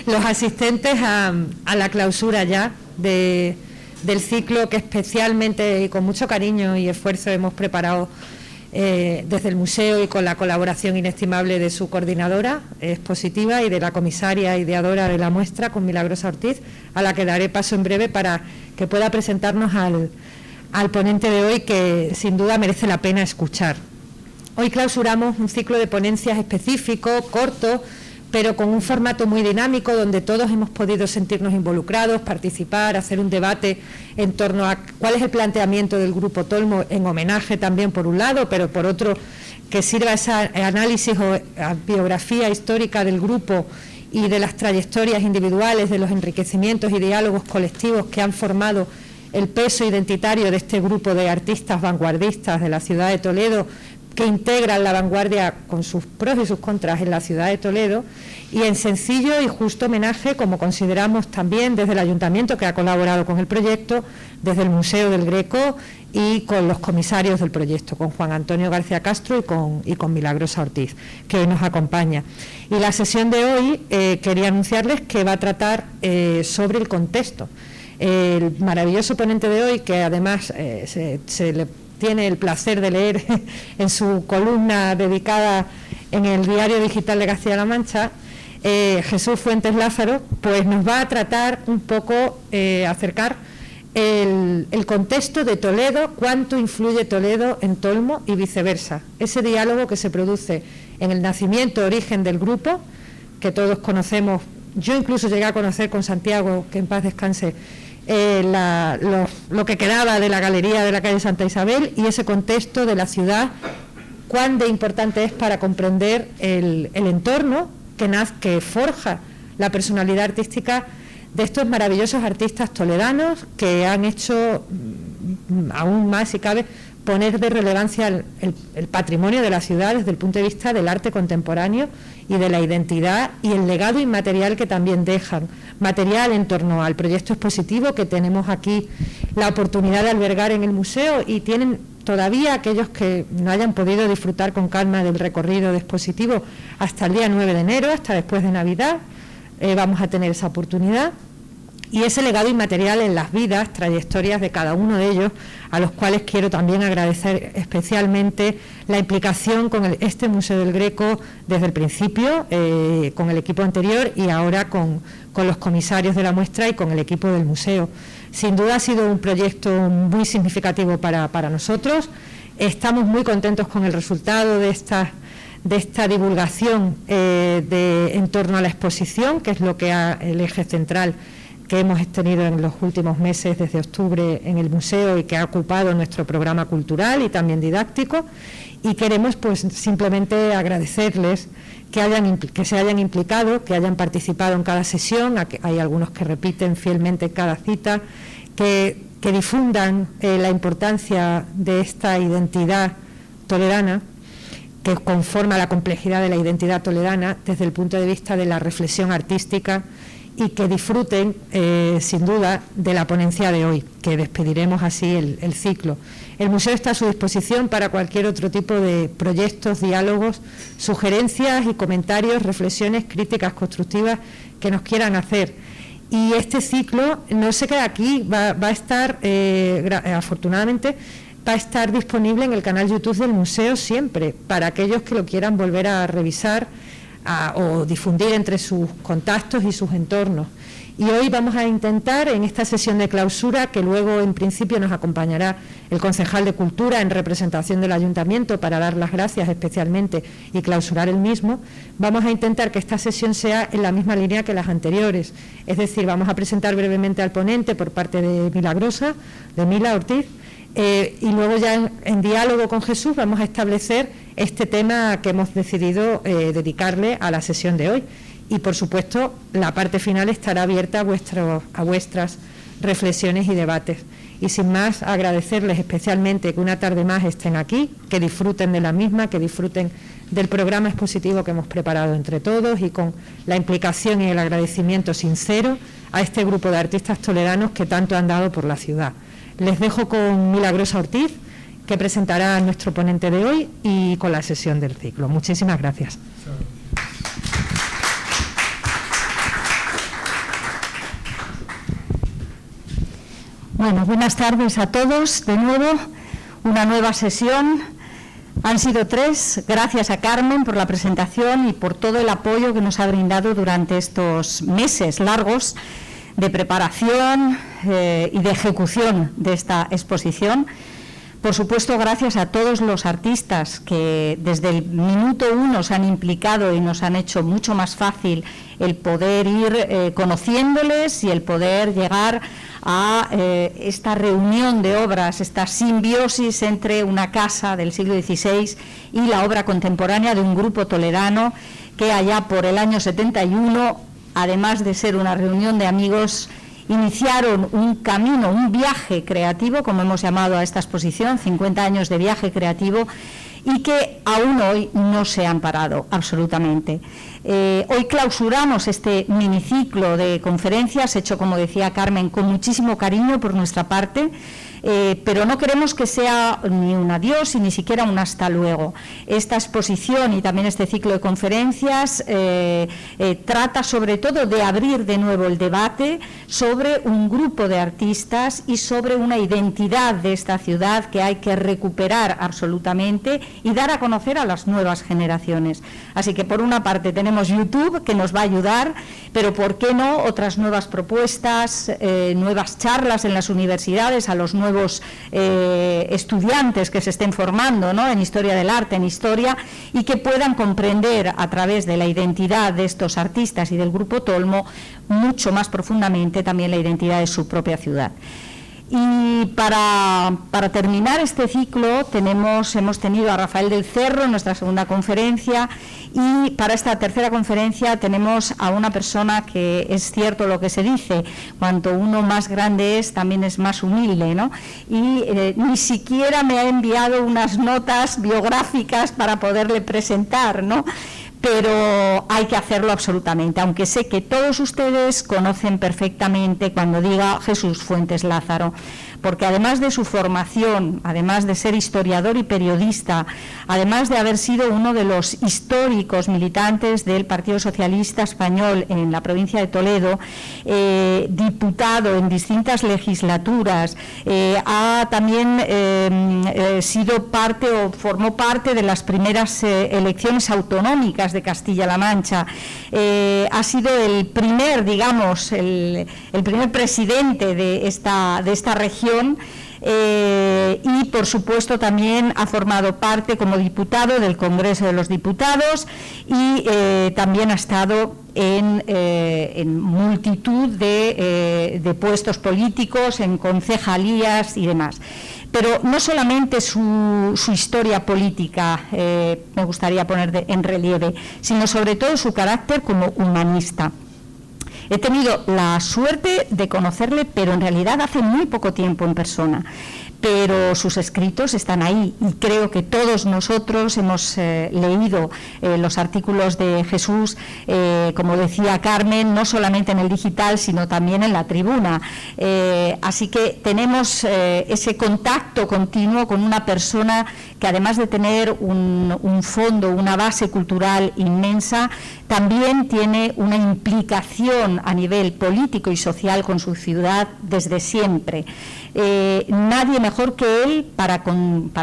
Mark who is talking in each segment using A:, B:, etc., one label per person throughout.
A: los asistentes a la clausura ya del ciclo que especialmente y con mucho cariño y esfuerzo hemos preparado desde el museo y con la colaboración inestimable de su coordinadora expositiva y de la comisaria ideadora de la muestra, con Milagrosa Ortiz, a la que daré paso en breve para que pueda presentarnos al ponente de hoy, que sin duda merece la pena escuchar. Hoy clausuramos un ciclo de ponencias específico, corto, pero con un formato muy dinámico, donde todos hemos podido sentirnos involucrados, participar, hacer un debate en torno a cuál es el planteamiento del Grupo Tolmo, en homenaje también por un lado, pero por otro que sirva ese análisis o biografía histórica del grupo y de las trayectorias individuales, de los enriquecimientos y diálogos colectivos que han formado el peso identitario de este grupo de artistas vanguardistas de la ciudad de Toledo, que integran la vanguardia con sus pros y sus contras en la ciudad de Toledo, y en sencillo y justo homenaje, como consideramos también desde el Ayuntamiento, que ha colaborado con el proyecto, desde el Museo del Greco y con los comisarios del proyecto, con Juan Antonio García Castro y con Milagrosa Ortiz, que hoy nos acompaña. Y la sesión de hoy quería anunciarles que va a tratar sobre el contexto. El maravilloso ponente de hoy, que además se le tiene el placer de leer en su columna dedicada en el Diario Digital de Castilla-La Mancha, Jesús Fuentes Lázaro, pues nos va a tratar un poco, acercar el contexto de Toledo, cuánto influye Toledo en Tolmo y viceversa. Ese diálogo que se produce en el nacimiento, origen del grupo, que todos conocemos. Yo incluso llegué a conocer con Santiago, que en paz descanse, lo que quedaba de la galería de la calle Santa Isabel, y ese contexto de la ciudad, cuán de importante es para comprender el entorno que forja la personalidad artística de estos maravillosos artistas toledanos, que han hecho, aún más si cabe, poner de relevancia el patrimonio de la ciudad desde el punto de vista del arte contemporáneo y de la identidad y el legado inmaterial que también dejan, material en torno al proyecto expositivo que tenemos aquí la oportunidad de albergar en el museo, y tienen todavía aquellos que no hayan podido disfrutar con calma del recorrido de expositivo hasta el día 9 de enero, hasta después de Navidad, vamos a tener esa oportunidad. Y ese legado inmaterial en las vidas, trayectorias de cada uno de ellos, a los cuales quiero también agradecer especialmente la implicación con este Museo del Greco desde el principio, con el equipo anterior y ahora con los comisarios de la muestra y con el equipo del museo. Sin duda ha sido un proyecto muy significativo para nosotros. Estamos muy contentos con el resultado de esta divulgación en torno a la exposición, que es lo que el eje central que hemos tenido en los últimos meses desde octubre en el museo y que ha ocupado nuestro programa cultural y también didáctico, y queremos pues simplemente agradecerles que se hayan implicado, que hayan participado en cada sesión. Hay algunos que repiten fielmente cada cita, que difundan la importancia de esta identidad toledana, que conforma la complejidad de la identidad toledana desde el punto de vista de la reflexión artística, y que disfruten sin duda de la ponencia de hoy, que despediremos así el ciclo. El museo está a su disposición para cualquier otro tipo de proyectos, diálogos, sugerencias y comentarios, reflexiones, críticas constructivas que nos quieran hacer. Y este ciclo no se queda aquí, va a estar, afortunadamente, va a estar disponible en el canal YouTube del museo siempre, para aquellos que lo quieran volver a revisar o difundir entre sus contactos y sus entornos. Y hoy vamos a intentar, en esta sesión de clausura, que luego en principio nos acompañará el concejal de Cultura en representación del Ayuntamiento para dar las gracias especialmente y clausurar el mismo, vamos a intentar que esta sesión sea en la misma línea que las anteriores. Es decir, vamos a presentar brevemente al ponente por parte de Milagrosa, de Mila Ortiz, y luego ya en diálogo con Jesús vamos a establecer este tema que hemos decidido dedicarle a la sesión de hoy. Y por supuesto la parte final estará abierta a vuestras reflexiones y debates. Y sin más, agradecerles especialmente que una tarde más estén aquí, que disfruten de la misma, que disfruten del programa expositivo que hemos preparado entre todos, y con la implicación y el agradecimiento sincero a este grupo de artistas toledanos que tanto han dado por la ciudad. Les dejo con Milagrosa Ortiz, que presentará a nuestro ponente de hoy, y con la sesión del ciclo. Muchísimas gracias.
B: Bueno, buenas tardes a todos. De nuevo, una nueva sesión. Han sido 3. Gracias a Carmen por la presentación y por todo el apoyo que nos ha brindado durante estos meses largos de preparación y de ejecución de esta exposición. Por supuesto, gracias a todos los artistas que desde el minuto 1 se han implicado y nos han hecho mucho más fácil el poder ir conociéndoles y el poder llegar a esta reunión de obras, esta simbiosis entre una casa del siglo XVI y la obra contemporánea de un grupo toledano que allá por el año 71, además de ser una reunión de amigos, iniciaron un camino, un viaje creativo, como hemos llamado a esta exposición, 50 años de viaje creativo, y que aún hoy no se han parado absolutamente. Hoy clausuramos este miniciclo de conferencias, hecho, como decía Carmen, con muchísimo cariño por nuestra parte, pero no queremos que sea ni un adiós y ni siquiera un hasta luego. Esta exposición y también este ciclo de conferencias trata sobre todo de abrir de nuevo el debate sobre un grupo de artistas y sobre una identidad de esta ciudad que hay que recuperar absolutamente y dar a conocer a las nuevas generaciones. Así que por una parte tenemos YouTube, que nos va a ayudar, pero ¿por qué no otras nuevas propuestas, nuevas charlas en las universidades a los nuevos estudiantes que se estén formando, ¿no?, en historia del arte, en historia, y que puedan comprender a través de la identidad de estos artistas y del Grupo Tolmo mucho más profundamente también la identidad de su propia ciudad. Y para terminar este ciclo hemos tenido a Rafael del Cerro en nuestra segunda conferencia, y para esta tercera conferencia tenemos a una persona que es cierto lo que se dice, cuanto uno más grande es, también es más humilde, ¿no? Y ni siquiera me ha enviado unas notas biográficas para poderle presentar, ¿no? Pero hay que hacerlo absolutamente, aunque sé que todos ustedes conocen perfectamente cuando diga Jesús Fuentes Lázaro, porque además de su formación, además de ser historiador y periodista, además de haber sido uno de los históricos militantes del Partido Socialista Español en la provincia de Toledo, diputado en distintas legislaturas, ha también sido parte o formó parte de las primeras elecciones autonómicas de Castilla-La Mancha, ha sido el primer, digamos, el primer presidente de esta región, y por supuesto también ha formado parte como diputado del Congreso de los Diputados y también ha estado en multitud de puestos políticos, en concejalías y demás. Pero no solamente su historia política me gustaría poner en relieve, sino sobre todo su carácter como humanista. He tenido la suerte de conocerle, pero en realidad hace muy poco tiempo en persona. Pero sus escritos están ahí y creo que todos nosotros hemos leído los artículos de Jesús, como decía Carmen, no solamente en el digital, sino también en la tribuna. Así que tenemos ese contacto continuo con una persona que, además de tener un fondo, una base cultural inmensa, también tiene una implicación a nivel político y social con su ciudad desde siempre. Nadie mejor que él para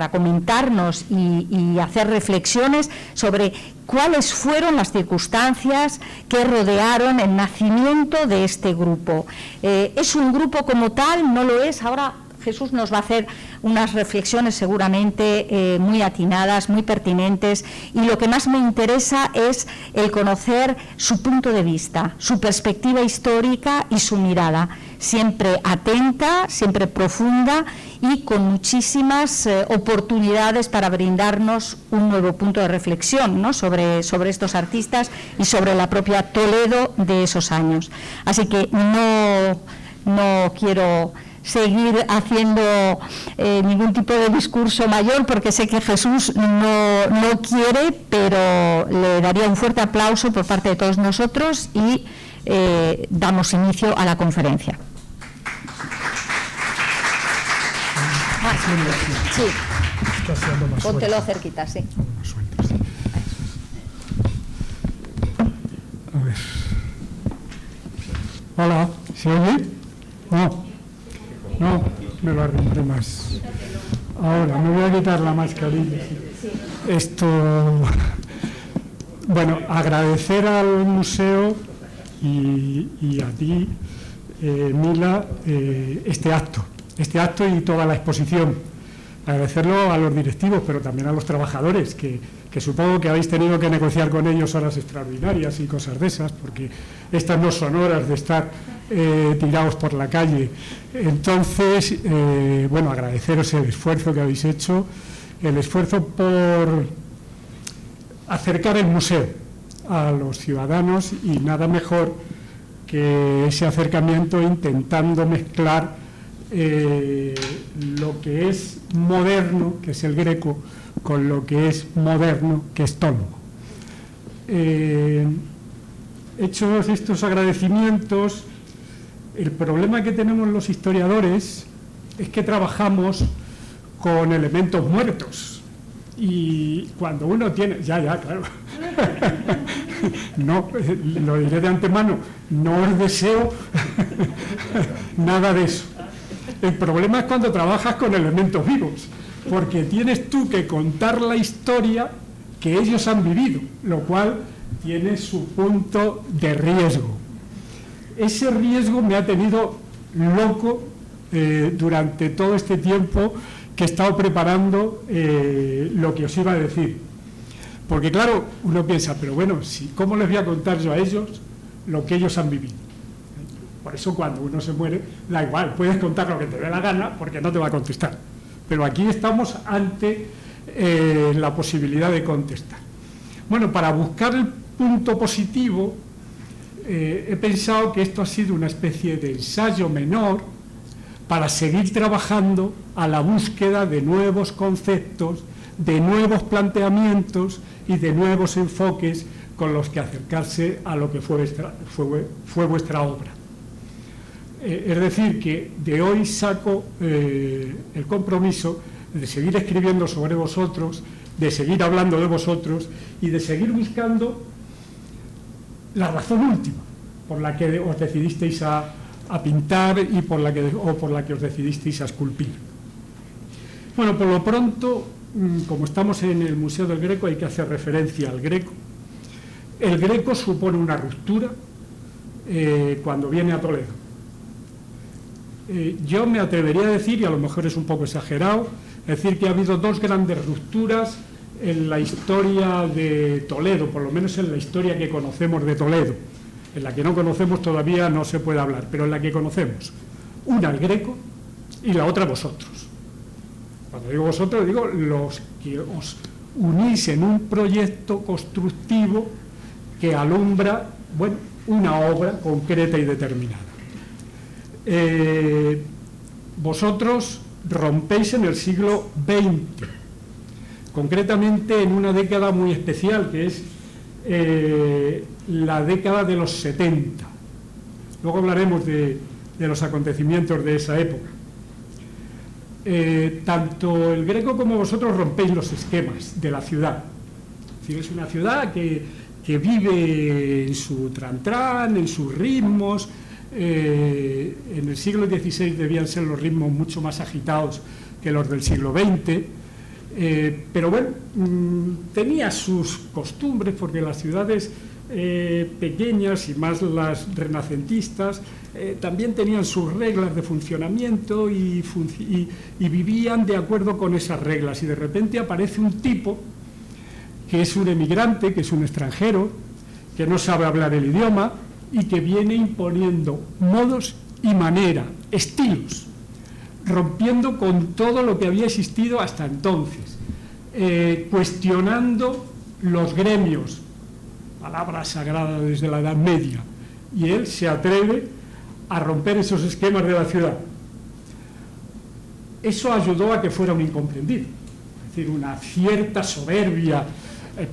B: comentarnos y hacer reflexiones sobre cuáles fueron las circunstancias que rodearon el nacimiento de este grupo. ¿Es un grupo como tal? No lo es. Ahora Jesús nos va a hacer unas reflexiones seguramente muy atinadas, muy pertinentes, y lo que más me interesa es el conocer su punto de vista, su perspectiva histórica y su mirada, siempre atenta, siempre profunda y con muchísimas oportunidades para brindarnos un nuevo punto de reflexión, ¿no?, sobre estos artistas y sobre la propia Toledo de esos años. Así que no quiero seguir haciendo ningún tipo de discurso mayor, porque sé que Jesús no quiere, pero le daría un fuerte aplauso por parte de todos nosotros y damos inicio a la conferencia. Sí, póntelo cerquita, sí.
C: A ver. Hola, ¿se oye? No. No, me lo arrimbré más. Ahora, me voy a quitar la mascarilla. Esto... Bueno, agradecer al museo y a ti, Mila, este acto y toda la exposición. Agradecerlo a los directivos, pero también a los trabajadores, que supongo que habéis tenido que negociar con ellos horas extraordinarias y cosas de esas, porque estas no son horas de estar tirados por la calle. Entonces, bueno, agradeceros el esfuerzo que habéis hecho, el esfuerzo por acercar el museo a los ciudadanos, y nada mejor que ese acercamiento intentando mezclar lo que es moderno, que es el Greco, con lo que es moderno, que es Tolmo. Hechos estos agradecimientos, el problema que tenemos los historiadores es que trabajamos con elementos muertos, y cuando uno tiene... Ya, claro. No, lo diré de antemano, no os deseo nada de eso. El problema es cuando trabajas con elementos vivos, porque tienes tú que contar la historia que ellos han vivido, lo cual tiene su punto de riesgo. Ese riesgo me ha tenido loco durante todo este tiempo que he estado preparando lo que os iba a decir. Porque claro, uno piensa, pero bueno, ¿cómo les voy a contar yo a ellos lo que ellos han vivido? Por eso cuando uno se muere, da igual, puedes contar lo que te dé la gana porque no te va a contestar. Pero aquí estamos ante la posibilidad de contestar. Bueno, para buscar el punto positivo, he pensado que esto ha sido una especie de ensayo menor para seguir trabajando a la búsqueda de nuevos conceptos, de nuevos planteamientos y de nuevos enfoques con los que acercarse a lo que fue vuestra obra. Es decir, que de hoy saco el compromiso de seguir escribiendo sobre vosotros, de seguir hablando de vosotros y de seguir buscando la razón última por la que os decidisteis a pintar y por la que os decidisteis a esculpir. Bueno, por lo pronto, como estamos en el Museo del Greco, hay que hacer referencia al Greco. El Greco supone una ruptura cuando viene a Toledo. Yo me atrevería a decir, y a lo mejor es un poco exagerado, decir que ha habido dos grandes rupturas en la historia de Toledo, por lo menos en la historia que conocemos de Toledo. En la que no conocemos todavía no se puede hablar, pero en la que conocemos. Una el Greco y la otra vosotros. Cuando digo vosotros, digo los que os unís en un proyecto constructivo que alumbra, bueno, una obra concreta y determinada. Vosotros rompéis en el siglo XX, concretamente en una década muy especial, que es la década de los 70. Luego hablaremos de los acontecimientos de esa época. Tanto el Greco como vosotros rompéis los esquemas de la ciudad. Es decir, es una ciudad que vive en su trantrán, en sus ritmos. En el siglo XVI debían ser los ritmos mucho más agitados que los del siglo XX, pero bueno, tenía sus costumbres, porque las ciudades pequeñas y más las renacentistas también tenían sus reglas de funcionamiento y vivían de acuerdo con esas reglas, y de repente aparece un tipo que es un emigrante, que es un extranjero, que no sabe hablar el idioma y que viene imponiendo modos y manera, estilos, rompiendo con todo lo que había existido hasta entonces, cuestionando los gremios, palabra sagrada desde la Edad Media, y él se atreve a romper esos esquemas de la ciudad. Eso ayudó a que fuera un incomprendido, es decir, una cierta soberbia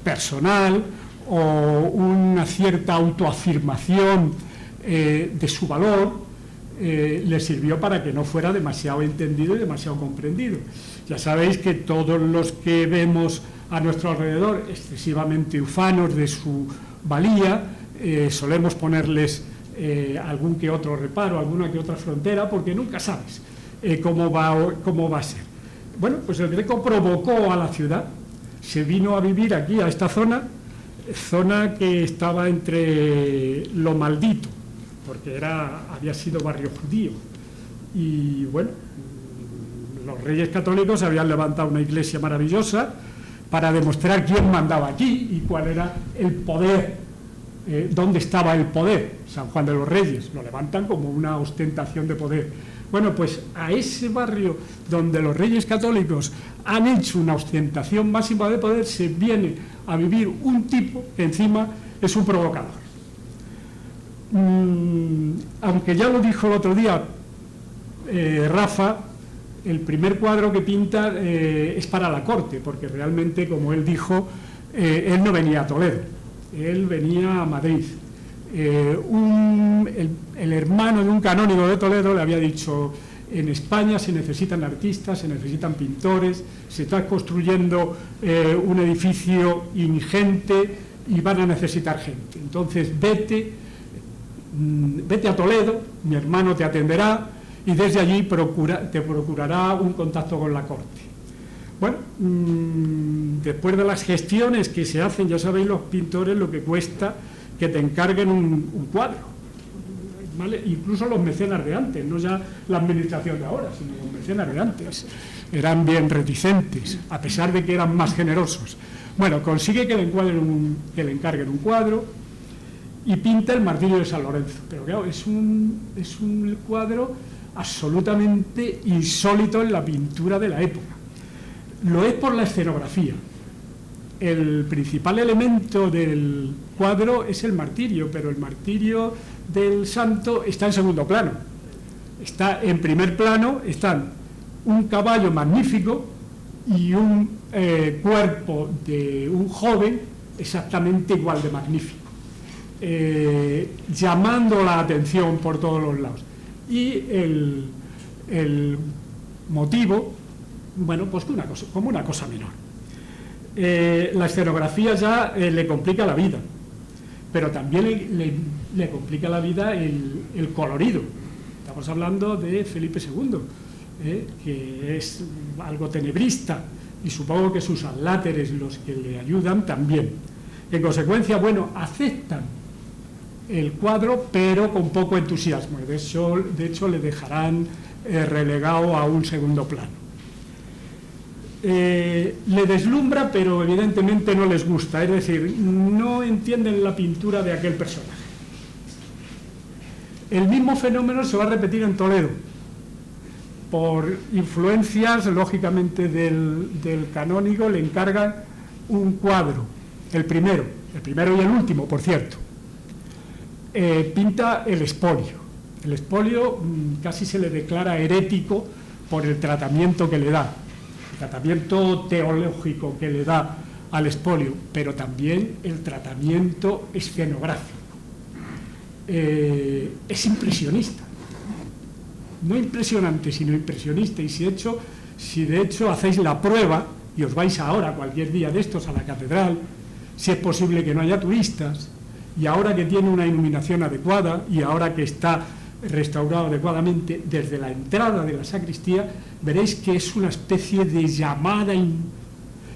C: personal o una cierta autoafirmación de su valor le sirvió para que no fuera demasiado entendido y demasiado comprendido. Ya sabéis que todos los que vemos a nuestro alrededor excesivamente ufanos de su valía, solemos ponerles algún que otro reparo, alguna que otra frontera, porque nunca sabes cómo va a ser. Bueno, pues el Greco provocó a la ciudad, se vino a vivir aquí, a esta zona que estaba entre lo maldito, porque había sido barrio judío. Y bueno, los reyes católicos habían levantado una iglesia maravillosa para demostrar quién mandaba aquí y cuál era el poder, dónde estaba el poder. San Juan de los Reyes lo levantan como una ostentación de poder. Bueno, pues a ese barrio donde los reyes católicos han hecho una ostentación máxima de poder, se viene a vivir un tipo que encima es un provocador. Aunque ya lo dijo el otro día Rafa, el primer cuadro que pinta es para la corte, porque realmente, como él dijo, él no venía a Toledo, él venía a Madrid. El hermano de un canónigo de Toledo le había dicho: en España se necesitan artistas, se necesitan pintores, se está construyendo un edificio ingente y van a necesitar gente. Entonces vete a Toledo, mi hermano te atenderá y desde allí te procurará un contacto con la corte. Bueno, después de las gestiones que se hacen, ya sabéis los pintores lo que cuesta que te encarguen un cuadro, ¿vale? Incluso los mecenas de antes, no ya la administración de ahora, sino los mecenas de antes, eran bien reticentes, a pesar de que eran más generosos. Bueno, consigue que le encarguen un cuadro y pinta el Martirio de San Lorenzo, pero claro, es un cuadro absolutamente insólito en la pintura de la época. Lo es por la escenografía. El principal elemento del cuadro es el martirio, pero el martirio del santo está en segundo plano. Está en primer plano, están un caballo magnífico y un cuerpo de un joven exactamente igual de magnífico, llamando la atención por todos los lados. Y el motivo, bueno, pues como una cosa menor. La escenografía ya le complica la vida, pero también le complica la vida el colorido. Estamos hablando de Felipe II, que es algo tenebrista, y supongo que sus adláteres, los que le ayudan, también. En consecuencia, bueno, aceptan el cuadro, pero con poco entusiasmo. De hecho le dejarán relegado a un segundo plano. Le deslumbra, pero evidentemente no les gusta, es decir, no entienden la pintura de aquel personaje. El mismo fenómeno se va a repetir en Toledo, por influencias, lógicamente, del canónigo. Le encargan un cuadro, el primero y el último, por cierto. Pinta el expolio. El expolio casi se le declara herético por el tratamiento que le da. Tratamiento teológico que le da al expolio, pero también el tratamiento escenográfico. Es impresionista, no impresionante, sino impresionista. Y si de hecho hacéis la prueba y os vais ahora cualquier día de estos a la catedral, si es posible que no haya turistas, y ahora que tiene una iluminación adecuada y ahora que está restaurado adecuadamente, desde la entrada de la sacristía veréis que es una especie de llamada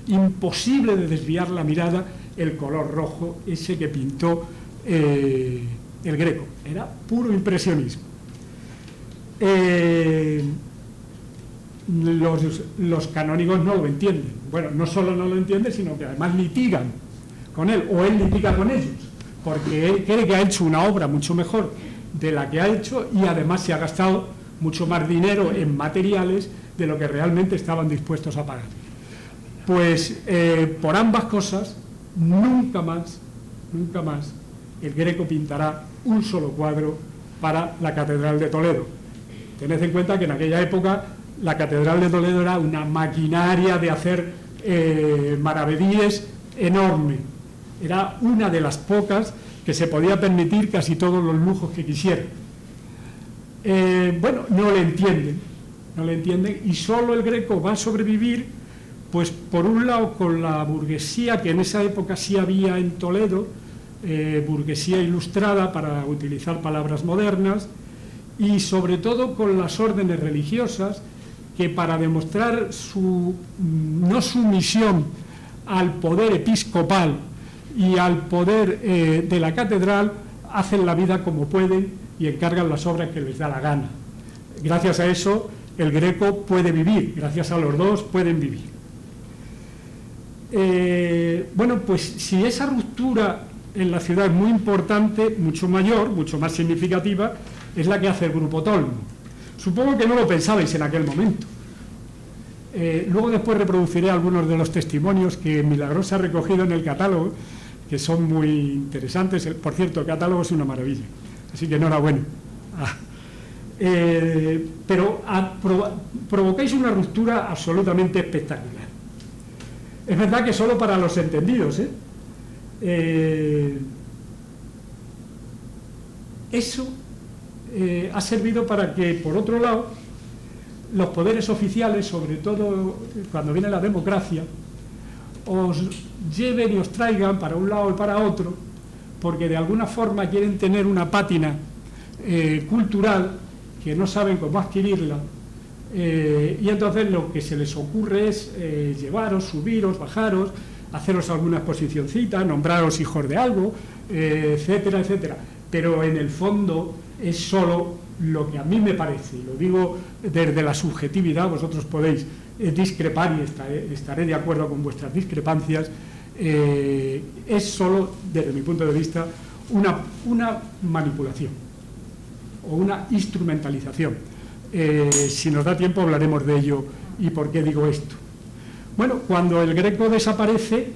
C: imposible de desviar la mirada, el color rojo ese que pintó el Greco. Era puro impresionismo. Los canónigos no lo entienden. Bueno, no solo no lo entienden, sino que además litigan con él, o él litiga con ellos, porque él cree que ha hecho una obra mucho mejor de la que ha hecho, y además se ha gastado mucho más dinero en materiales de lo que realmente estaban dispuestos a pagar. Pues por ambas cosas, nunca más el Greco pintará un solo cuadro para la Catedral de Toledo. Tened en cuenta que en aquella época la Catedral de Toledo era una maquinaria de hacer maravedíes enorme. Era una de las pocas que se podía permitir casi todos los lujos que quisiera. Bueno, no le entienden, y solo el Greco va a sobrevivir, pues por un lado con la burguesía, que en esa época sí había en Toledo, burguesía ilustrada, para utilizar palabras modernas, y sobre todo con las órdenes religiosas, que para demostrar su no sumisión al poder episcopal y al poder de la catedral, hacen la vida como pueden y encargan las obras que les da la gana. Gracias a eso el Greco puede vivir, gracias a los dos pueden vivir. Bueno, pues si esa ruptura en la ciudad es muy importante, mucho mayor, mucho más significativa, es la que hace el Grupo Tolmo. Supongo que no lo pensabais en aquel momento. Luego después reproduciré algunos de los testimonios que Milagrosa ha recogido en el catálogo, que son muy interesantes. Por cierto, el catálogo es una maravilla, así que enhorabuena. Pero provocáis una ruptura absolutamente espectacular. Es verdad que solo para los entendidos, eso ha servido para que, por otro lado, los poderes oficiales, sobre todo cuando viene la democracia, os lleven y os traigan para un lado y para otro, porque de alguna forma quieren tener una pátina cultural que no saben cómo adquirirla, y entonces lo que se les ocurre es llevaros, subiros, bajaros, haceros alguna exposicioncita, nombraros hijos de algo, etcétera, etcétera. Pero en el fondo es solo lo que a mí me parece, y lo digo desde la subjetividad, vosotros podéis discrepar y estaré de acuerdo con vuestras discrepancias, es solo, desde mi punto de vista, una manipulación o una instrumentalización. Si nos da tiempo hablaremos de ello y por qué digo esto. Bueno, cuando el Greco desaparece,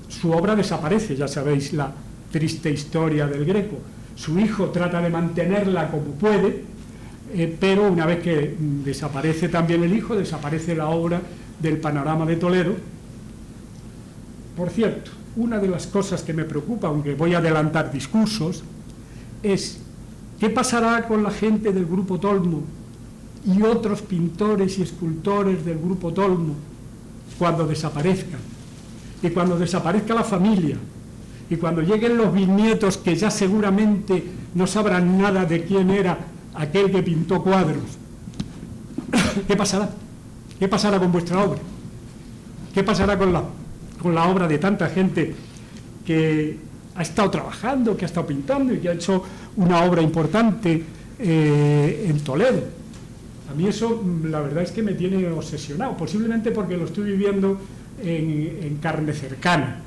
C: su obra desaparece, ya sabéis la triste historia del Greco. Su hijo trata de mantenerla como puede, pero una vez que desaparece también el hijo, desaparece la obra del Panorama de Toledo. Por cierto, una de las cosas que me preocupa, aunque voy a adelantar discursos, es ¿qué pasará con la gente del Grupo Tolmo y otros pintores y escultores del Grupo Tolmo cuando desaparezcan? Y cuando desaparezca la familia, y cuando lleguen los bisnietos que ya seguramente no sabrán nada de quién era aquel que pintó cuadros. ¿Qué pasará? ¿Qué pasará con vuestra obra? ¿Qué pasará con la obra de tanta gente que ha estado trabajando, que ha estado pintando y que ha hecho una obra importante en Toledo? A mí eso, la verdad es que me tiene obsesionado, posiblemente porque lo estoy viviendo en carne cercana.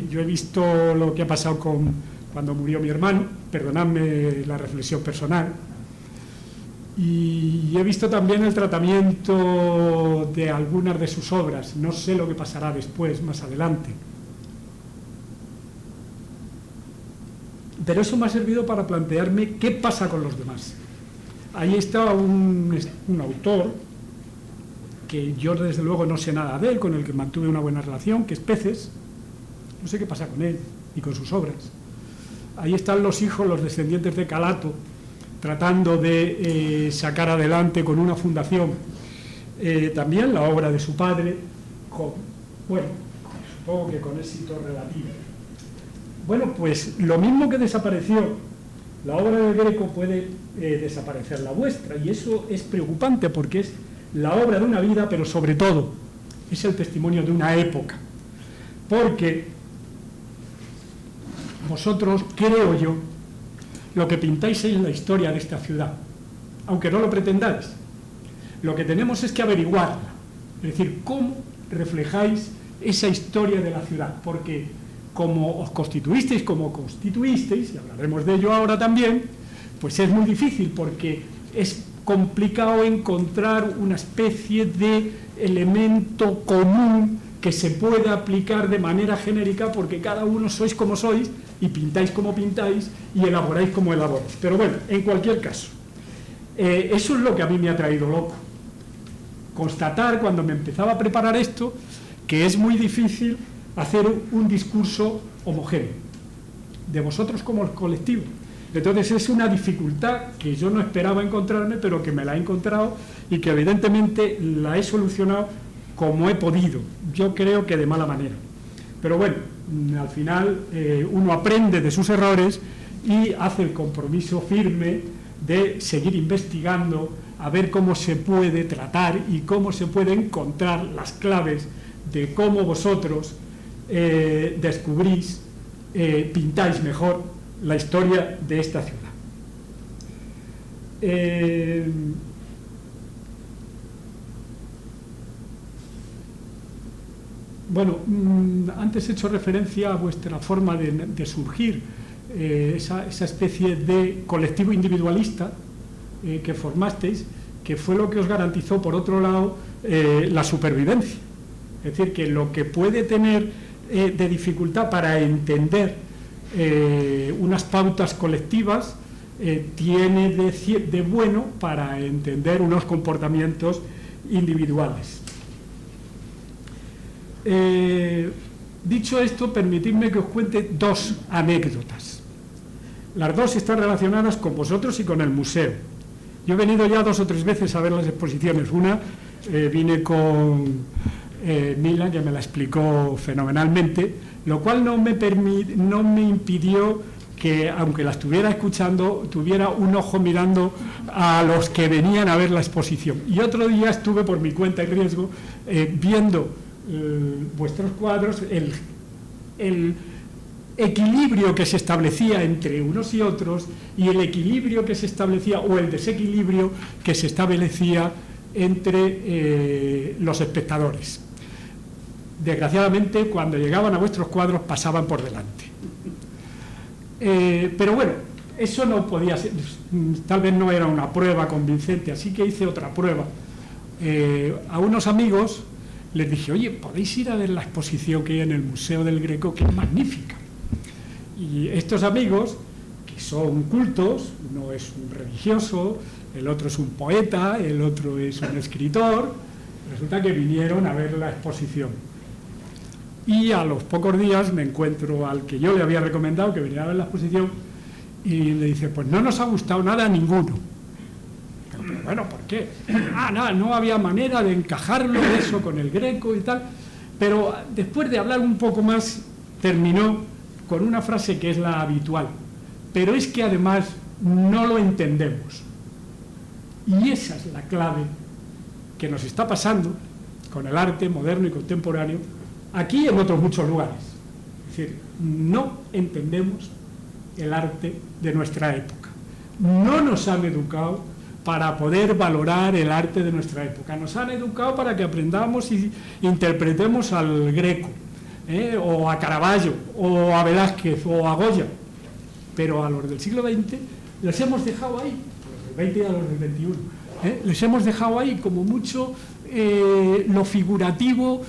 C: Yo he visto lo que ha pasado cuando murió mi hermano, perdonadme la reflexión personal, y he visto también el tratamiento de algunas de sus obras. No sé lo que pasará después, más adelante. Pero eso me ha servido para plantearme qué pasa con los demás. Ahí está un autor, que yo desde luego no sé nada de él, con el que mantuve una buena relación, que es Peces. No sé qué pasa con él y con sus obras. Ahí están los hijos, los descendientes de Calato, tratando de sacar adelante con una fundación también la obra de su padre, supongo que con éxito relativo. Bueno, pues lo mismo que desapareció la obra del Greco, puede desaparecer la vuestra, y eso es preocupante porque es la obra de una vida, pero sobre todo es el testimonio de una época, porque vosotros, creo yo, lo que pintáis es la historia de esta ciudad, aunque no lo pretendáis. Lo que tenemos es que averiguarla, es decir, cómo reflejáis esa historia de la ciudad, porque como os constituisteis, y hablaremos de ello ahora también, pues es muy difícil, porque es complicado encontrar una especie de elemento común que se pueda aplicar de manera genérica, porque cada uno sois como sois y pintáis como pintáis y elaboráis como elaboráis. Pero bueno, en cualquier caso, eso es lo que a mí me ha traído loco. Constatar, cuando me empezaba a preparar esto, que es muy difícil hacer un discurso homogéneo, de vosotros como colectivo. Entonces es una dificultad que yo no esperaba encontrarme, pero que me la he encontrado y que evidentemente la he solucionado como he podido. Yo creo que de mala manera. Pero bueno, al final uno aprende de sus errores y hace el compromiso firme de seguir investigando, a ver cómo se puede tratar y cómo se puede encontrar las claves de cómo vosotros descubrís, pintáis mejor la historia de esta ciudad. Bueno, antes he hecho referencia a vuestra forma de surgir, esa especie de colectivo individualista que formasteis, que fue lo que os garantizó, por otro lado, la supervivencia. Es decir, que lo que puede tener de dificultad para entender unas pautas colectivas, tiene de bueno para entender unos comportamientos individuales. Dicho esto, permitidme que os cuente dos anécdotas. Las dos están relacionadas con vosotros y con el museo. Yo he venido ya 2 o 3 veces a ver las exposiciones. Una, vine con Mila, que me la explicó fenomenalmente, lo cual no me impidió que, aunque la estuviera escuchando, tuviera un ojo mirando a los que venían a ver la exposición. Y otro día estuve por mi cuenta y riesgo viendo vuestros cuadros, el equilibrio que se establecía entre unos y otros, y el equilibrio que se establecía, o el desequilibrio que se establecía entre los espectadores. Desgraciadamente, cuando llegaban a vuestros cuadros, pasaban por delante. Pero bueno, eso no podía ser, tal vez no era una prueba convincente, así que hice otra prueba. A unos amigos les dije: oye, ¿podéis ir a ver la exposición que hay en el Museo del Greco, que es magnífica? Y estos amigos, que son cultos, uno es un religioso, el otro es un poeta, el otro es un escritor, resulta que vinieron a ver la exposición. Y a los pocos días me encuentro al que yo le había recomendado que viniera a ver la exposición y le dice: pues no nos ha gustado nada a ninguno. Pero bueno, ¿por qué? Nada, no había manera de encajarlo eso con el Greco y tal. Pero después de hablar un poco más, terminó con una frase que es la habitual: pero es que además no lo entendemos. Y esa es la clave que nos está pasando con el arte moderno y contemporáneo, aquí y en otros muchos lugares. Es decir, no entendemos el arte de nuestra época. No nos han educado para poder valorar el arte de nuestra época. Nos han educado para que aprendamos y interpretemos al Greco, o a Caravaggio, o a Velázquez, o a Goya. Pero a los del siglo XX les hemos dejado ahí, a los del XX y a los del XXI, les hemos dejado ahí como mucho lo figurativo.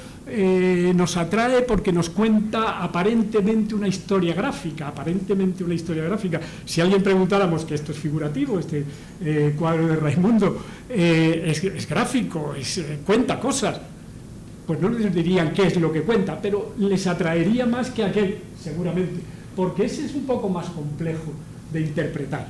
C: Nos atrae porque nos cuenta aparentemente una historia gráfica, Si alguien preguntáramos que esto es figurativo, este cuadro de Raimundo es gráfico, cuenta cosas, pues no les dirían qué es lo que cuenta, pero les atraería más que aquel, seguramente, porque ese es un poco más complejo de interpretar.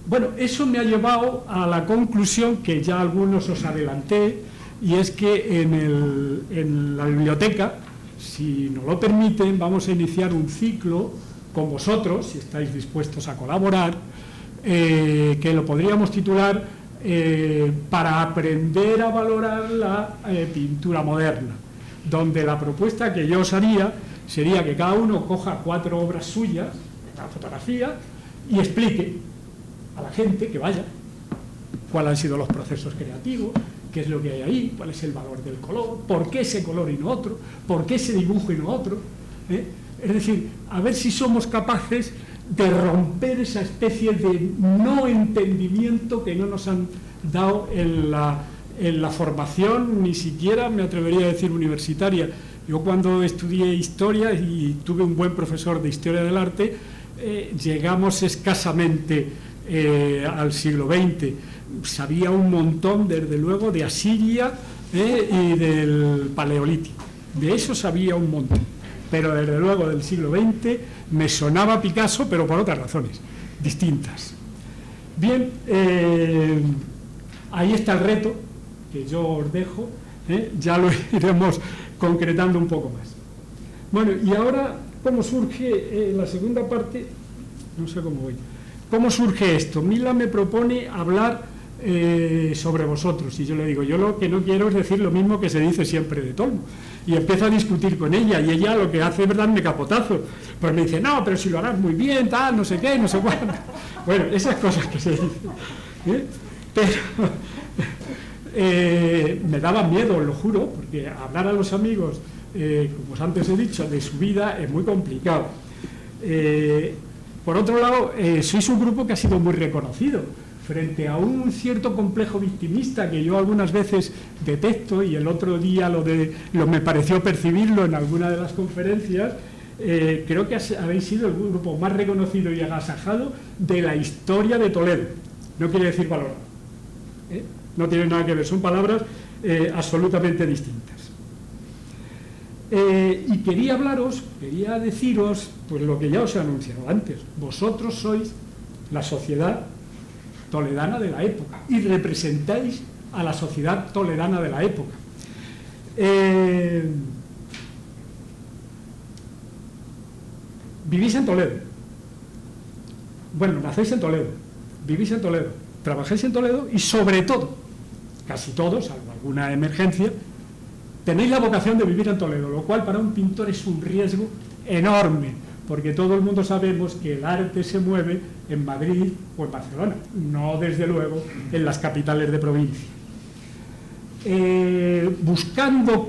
C: Bueno, eso me ha llevado a la conclusión que ya algunos os adelanté, y es que en la biblioteca, si nos lo permiten, vamos a iniciar un ciclo con vosotros, si estáis dispuestos a colaborar, que lo podríamos titular para aprender a valorar la pintura moderna, donde la propuesta que yo os haría sería que cada uno coja 4 obras suyas, una fotografía, y explique a la gente que vaya cuáles han sido los procesos creativos, qué es lo que hay ahí, cuál es el valor del color, por qué ese color y no otro, por qué ese dibujo y no otro. Es decir, a ver si somos capaces de romper esa especie de no entendimiento que no nos han dado en la formación, ni siquiera me atrevería a decir universitaria. Yo cuando estudié historia y tuve un buen profesor de historia del arte, llegamos escasamente al siglo XX. Sabía un montón, desde luego, de Asiria y del Paleolítico. De eso sabía un montón. Pero desde luego del siglo XX me sonaba Picasso, pero por otras razones distintas. Bien, ahí está el reto que yo os dejo. Ya lo iremos concretando un poco más. Bueno, y ahora, ¿cómo surge la segunda parte? No sé cómo voy. ¿cómo surge esto? Mila me propone hablar sobre vosotros, y yo le digo, yo lo que no quiero es decir lo mismo que se dice siempre de Tolmo, y empiezo a discutir con ella, y ella lo que hace es darme capotazo, pues me dice, no, pero si lo harás muy bien, tal, no sé qué, no sé cuánto. Bueno, esas cosas que se dicen, pero me daba miedo, os lo juro, porque hablar a los amigos, como os antes he dicho, de su vida es muy complicado. Por otro lado, sois un grupo que ha sido muy reconocido frente a un cierto complejo victimista que yo algunas veces detecto, y el otro día me pareció percibirlo en alguna de las conferencias. Creo que habéis sido el grupo más reconocido y agasajado de la historia de Toledo. No quiere decir valorado, no tiene nada que ver, son palabras absolutamente distintas. Y quería deciros pues lo que ya os he anunciado antes. Vosotros sois la sociedad toledana de la época y representáis a la sociedad toledana de la época. Vivís en Toledo. Bueno, nacéis en Toledo, vivís en Toledo, trabajáis en Toledo y sobre todo, casi todos, salvo alguna emergencia, tenéis la vocación de vivir en Toledo, lo cual para un pintor es un riesgo enorme, porque todo el mundo sabemos que el arte se mueve en Madrid o en Barcelona, no desde luego en las capitales de provincia. Buscando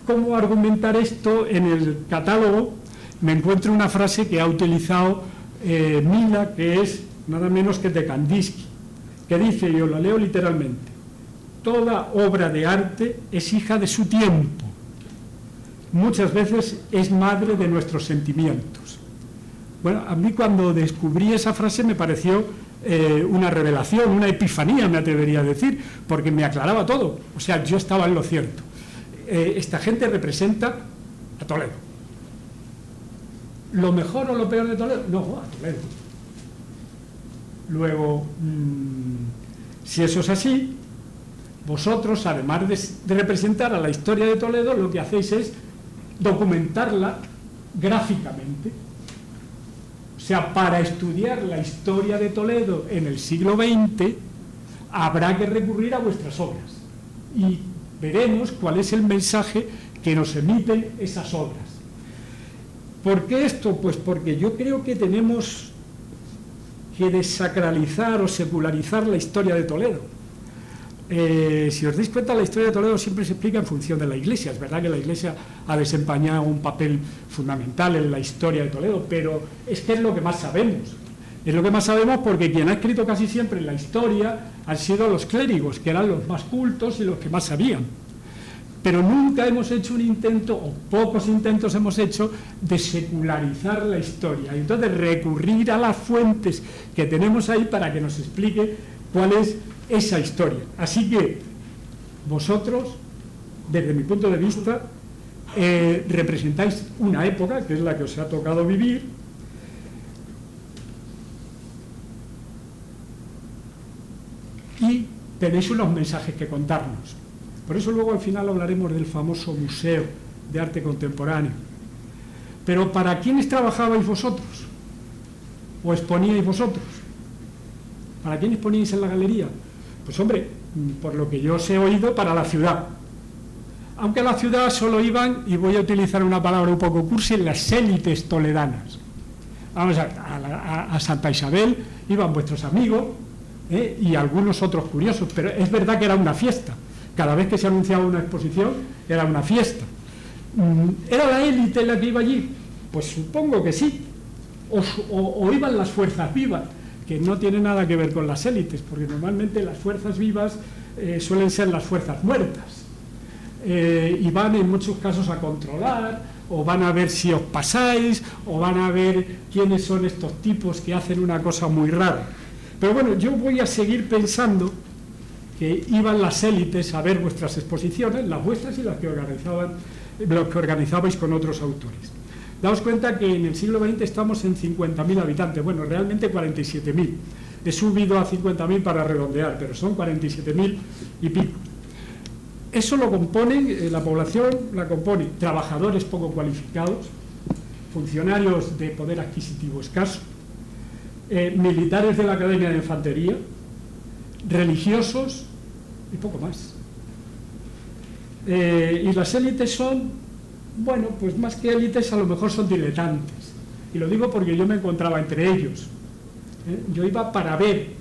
C: cómo argumentar esto en el catálogo, me encuentro una frase que ha utilizado Mila, que es nada menos que de Kandinsky, que dice, y os la leo literalmente: toda obra de arte es hija de su tiempo, muchas veces es madre de nuestros sentimientos. Bueno, a mí cuando descubrí esa frase me pareció una revelación, una epifanía, me atrevería a decir, porque me aclaraba todo. O sea, yo estaba en lo cierto. Esta gente representa a Toledo. ¿Lo mejor o lo peor de Toledo? No, a Toledo. Luego, si eso es así, vosotros, además de representar a la historia de Toledo, lo que hacéis es documentarla gráficamente. O sea, para estudiar la historia de Toledo en el siglo XX habrá que recurrir a vuestras obras y veremos cuál es el mensaje que nos emiten esas obras. ¿Por qué esto? Pues porque yo creo que tenemos que desacralizar o secularizar la historia de Toledo. Si os dais cuenta, la historia de Toledo siempre se explica en función de la Iglesia. Es verdad que la Iglesia ha desempeñado un papel fundamental en la historia de Toledo, pero es que es lo que más sabemos. Es lo que más sabemos porque quien ha escrito casi siempre la historia han sido los clérigos, que eran los más cultos y los que más sabían. Pero nunca hemos hecho un intento, o pocos intentos hemos hecho, de secularizar la historia. Y entonces recurrir a las fuentes que tenemos ahí para que nos explique cuál es esa historia. Así que vosotros, desde mi punto de vista, representáis una época, que es la que os ha tocado vivir, y tenéis unos mensajes que contarnos. Por eso luego al final hablaremos del famoso Museo de Arte Contemporáneo. Pero ¿para quiénes trabajabais vosotros? ¿O exponíais vosotros? ¿Para quiénes poníais en la galería? Pues hombre, por lo que yo os he oído, para la ciudad. Aunque a la ciudad solo iban, y voy a utilizar una palabra un poco cursi, las élites toledanas. Vamos a Santa Isabel iban vuestros amigos y algunos otros curiosos, pero es verdad que era una fiesta. Cada vez que se anunciaba una exposición era una fiesta. ¿Era la élite la que iba allí? Pues supongo que sí. O iban las fuerzas vivas, que no tiene nada que ver con las élites, porque normalmente las fuerzas vivas suelen ser las fuerzas muertas. Y van en muchos casos a controlar, o van a ver si os pasáis, o van a ver quiénes son estos tipos que hacen una cosa muy rara. Pero bueno, yo voy a seguir pensando que iban las élites a ver vuestras exposiciones, las vuestras y las que organizabais con otros autores. Daos cuenta que en el siglo XX estamos en 50.000 habitantes, bueno, realmente 47.000. He subido a 50.000 para redondear, pero son 47.000 y pico. Eso lo componen, la población la compone trabajadores poco cualificados, funcionarios de poder adquisitivo escaso, militares de la Academia de Infantería, religiosos y poco más. Y las élites son, bueno, pues más que élites a lo mejor son diletantes. Y lo digo porque yo me encontraba entre ellos. Yo iba para ver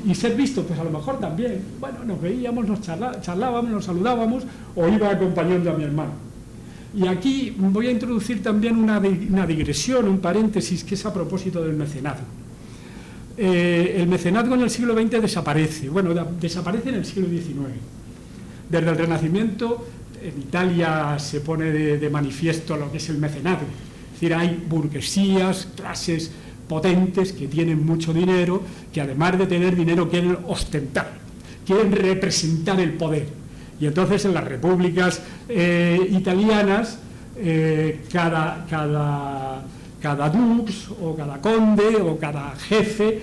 C: y ser visto, pues a lo mejor también. Bueno, nos veíamos, nos charlábamos, nos saludábamos, o iba acompañando a mi hermano. Y aquí voy a introducir también una digresión, un paréntesis, que es a propósito del mecenazgo. El mecenazgo en el siglo XX desaparece, bueno, desaparece en el siglo XIX. Desde el Renacimiento, en Italia se pone de manifiesto lo que es el mecenazgo. Es decir, hay burguesías, clases potentes que tienen mucho dinero, que además de tener dinero quieren ostentar, quieren representar el poder. Y entonces en las repúblicas italianas, cada dux o cada conde o cada jefe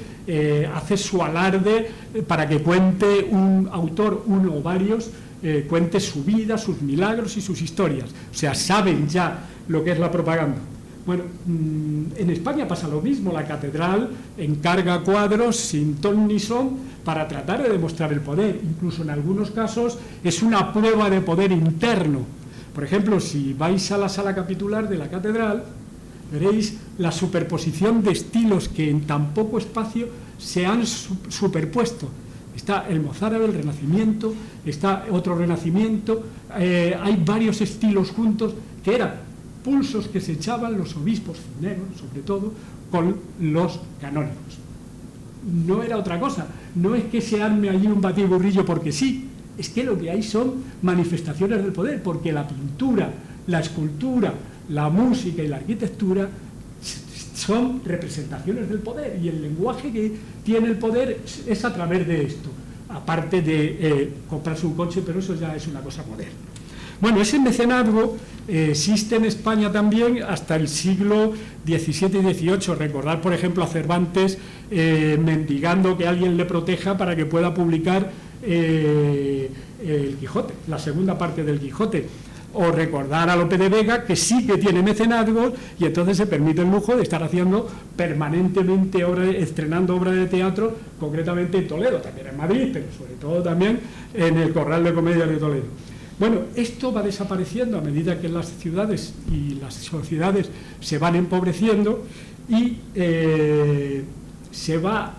C: hace su alarde para que cuente un autor, uno o varios, cuente su vida, sus milagros y sus historias. O sea, saben ya lo que es la propaganda. Bueno, en España pasa lo mismo. La catedral encarga cuadros sin ton ni son para tratar de demostrar el poder. Incluso en algunos casos es una prueba de poder interno. Por ejemplo, si vais a la sala capitular de la catedral, veréis la superposición de estilos que en tan poco espacio se han superpuesto. Está el mozárabe, el Renacimiento, está otro Renacimiento, hay varios estilos juntos que eran pulsos que se echaban los obispos cisneros, sobre todo, con los canónigos. No era otra cosa, no es que se arme allí un batiburrillo porque sí, es que lo que hay son manifestaciones del poder, porque la pintura, la escultura, la música y la arquitectura son representaciones del poder, y el lenguaje que tiene el poder es a través de esto, aparte de comprarse un coche, pero eso ya es una cosa moderna. Bueno, ese mecenazgo existe en España también hasta el siglo XVII y XVIII. Recordar, por ejemplo, a Cervantes mendigando que alguien le proteja para que pueda publicar el Quijote, la segunda parte del Quijote. O recordar a Lope de Vega, que sí que tiene mecenazgos, y entonces se permite el lujo de estar haciendo permanentemente estrenando obras de teatro, concretamente en Toledo, también en Madrid, pero sobre todo también en el Corral de Comedias de Toledo. Bueno, esto va desapareciendo a medida que las ciudades y las sociedades se van empobreciendo y se va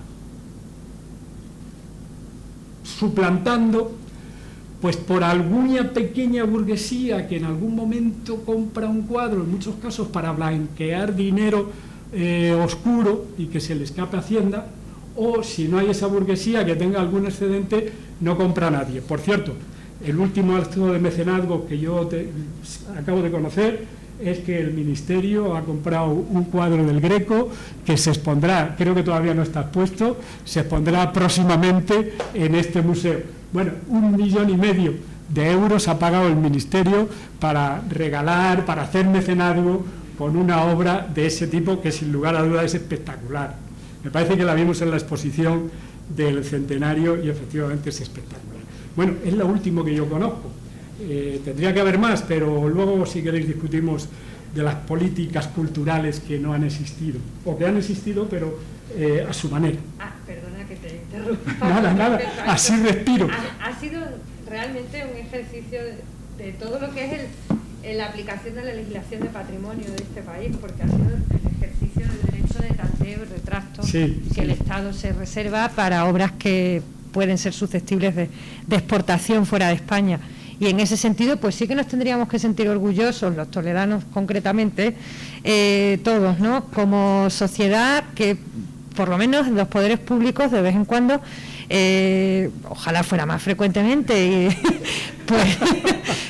C: suplantando pues por alguna pequeña burguesía que en algún momento compra un cuadro, en muchos casos para blanquear dinero oscuro y que se le escape a Hacienda, o si no hay esa burguesía que tenga algún excedente, no compra nadie. Por cierto, el último acto de mecenazgo que yo acabo de conocer es que el Ministerio ha comprado un cuadro del Greco que se expondrá, creo que todavía no está expuesto, se expondrá próximamente en este museo. Bueno, 1,5 millones de euros ha pagado el Ministerio para regalar, para hacer mecenazgo con una obra de ese tipo que sin lugar a dudas es espectacular. Me parece que la vimos en la exposición del centenario y efectivamente es espectacular. Bueno, es lo último que yo conozco. Tendría que haber más, pero luego si queréis discutimos de las políticas culturales que no han existido, o que han existido pero a su manera.
D: Perdona que te interrumpa.
C: Nada, así respiro.
D: Ha sido realmente un ejercicio de todo lo que es la aplicación de la legislación de patrimonio de este país, porque ha sido el ejercicio del derecho de tanteo y retracto que el Estado se reserva para obras que pueden ser susceptibles de exportación fuera de España. Y en ese sentido, pues sí que nos tendríamos que sentir orgullosos, los toledanos concretamente, todos, ¿no? Como sociedad, que por lo menos los poderes públicos de vez en cuando, ojalá fuera más frecuentemente, y,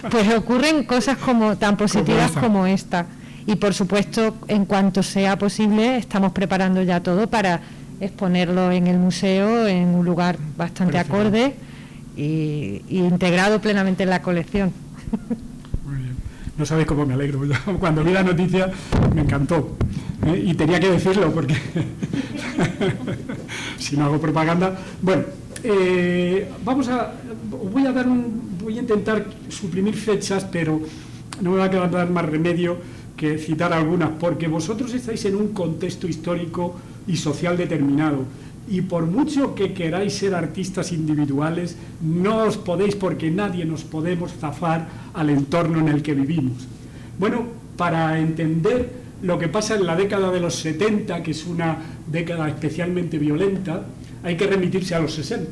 D: pues ocurren cosas como tan positivas como esta. Y por supuesto, en cuanto sea posible, estamos preparando ya todo para exponerlo en el museo en un lugar bastante acorde y integrado plenamente en la colección.
C: Muy bien. No sabéis cómo me alegro. Cuando vi la noticia me encantó, y tenía que decirlo porque si no hago propaganda. Bueno, voy a intentar suprimir fechas, pero no me va a quedar más remedio que citar algunas, porque vosotros estáis en un contexto histórico y social determinado. Y por mucho que queráis ser artistas individuales, no os podéis, porque nadie nos podemos zafar al entorno en el que vivimos. Bueno, para entender lo que pasa en la década de los 70, que es una década especialmente violenta, hay que remitirse a los 60.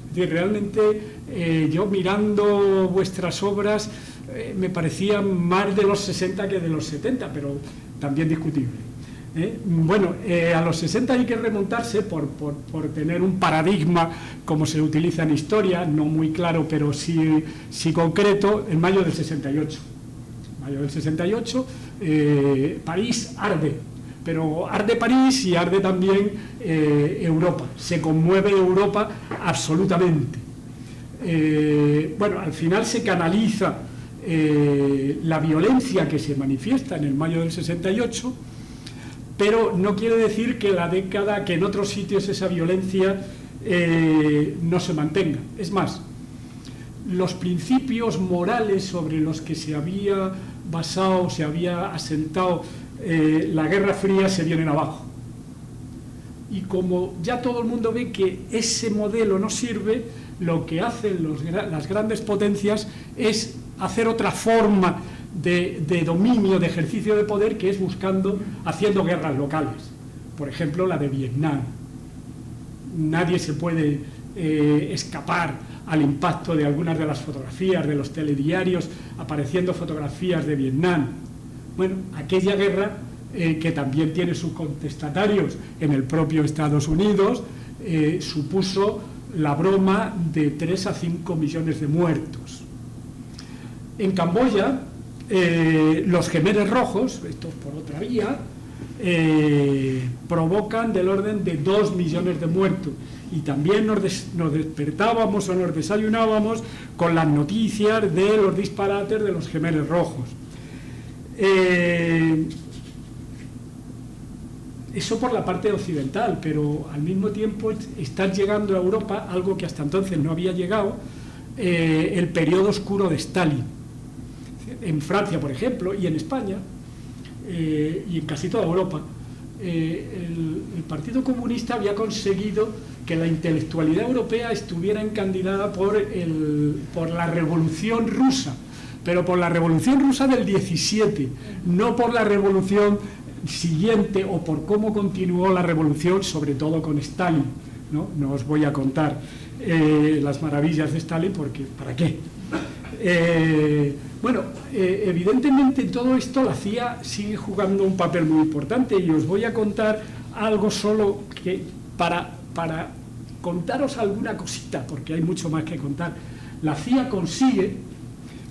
C: Es decir, realmente yo mirando vuestras obras me parecían más de los 60 que de los 70, pero también discutible. Bueno, a los 60 hay que remontarse por tener un paradigma, como se utiliza en historia, no muy claro, pero sí concreto, en mayo del 68. Mayo del 68, París arde, pero arde París y arde también Europa, se conmueve Europa absolutamente. Bueno, al final se canaliza la violencia que se manifiesta en el mayo del 68, pero no quiere decir que la década, que en otros sitios esa violencia no se mantenga. Es más, los principios morales sobre los que se había basado, se había asentado la Guerra Fría se vienen abajo. Y como ya todo el mundo ve que ese modelo no sirve, lo que hacen las grandes potencias es hacer otra forma de dominio, de ejercicio de poder, que es haciendo guerras locales. Por ejemplo, la de Vietnam. Nadie se puede escapar al impacto de algunas de las fotografías, de los telediarios, apareciendo fotografías de Vietnam. Bueno, aquella guerra que también tiene sus contestatarios en el propio Estados Unidos, supuso la broma de 3 a 5 millones de muertos. En Camboya, los Khmeres rojos, estos por otra vía, provocan del orden de 2 millones de muertos. Y también nos despertábamos o nos desayunábamos con las noticias de los disparates de los Khmeres rojos. Eso por la parte occidental, pero al mismo tiempo está llegando a Europa algo que hasta entonces no había llegado, el periodo oscuro de Stalin. En Francia, por ejemplo, y en España, y en casi toda Europa, el Partido Comunista había conseguido que la intelectualidad europea estuviera encandilada por la Revolución Rusa, pero por la Revolución Rusa del 17, no por la Revolución siguiente o por cómo continuó la Revolución, sobre todo con Stalin. No os voy a contar las maravillas de Stalin, porque ¿para qué? Bueno, evidentemente en todo esto la CIA sigue jugando un papel muy importante, y os voy a contar algo solo que para contaros alguna cosita, porque hay mucho más que contar. La CIA consigue,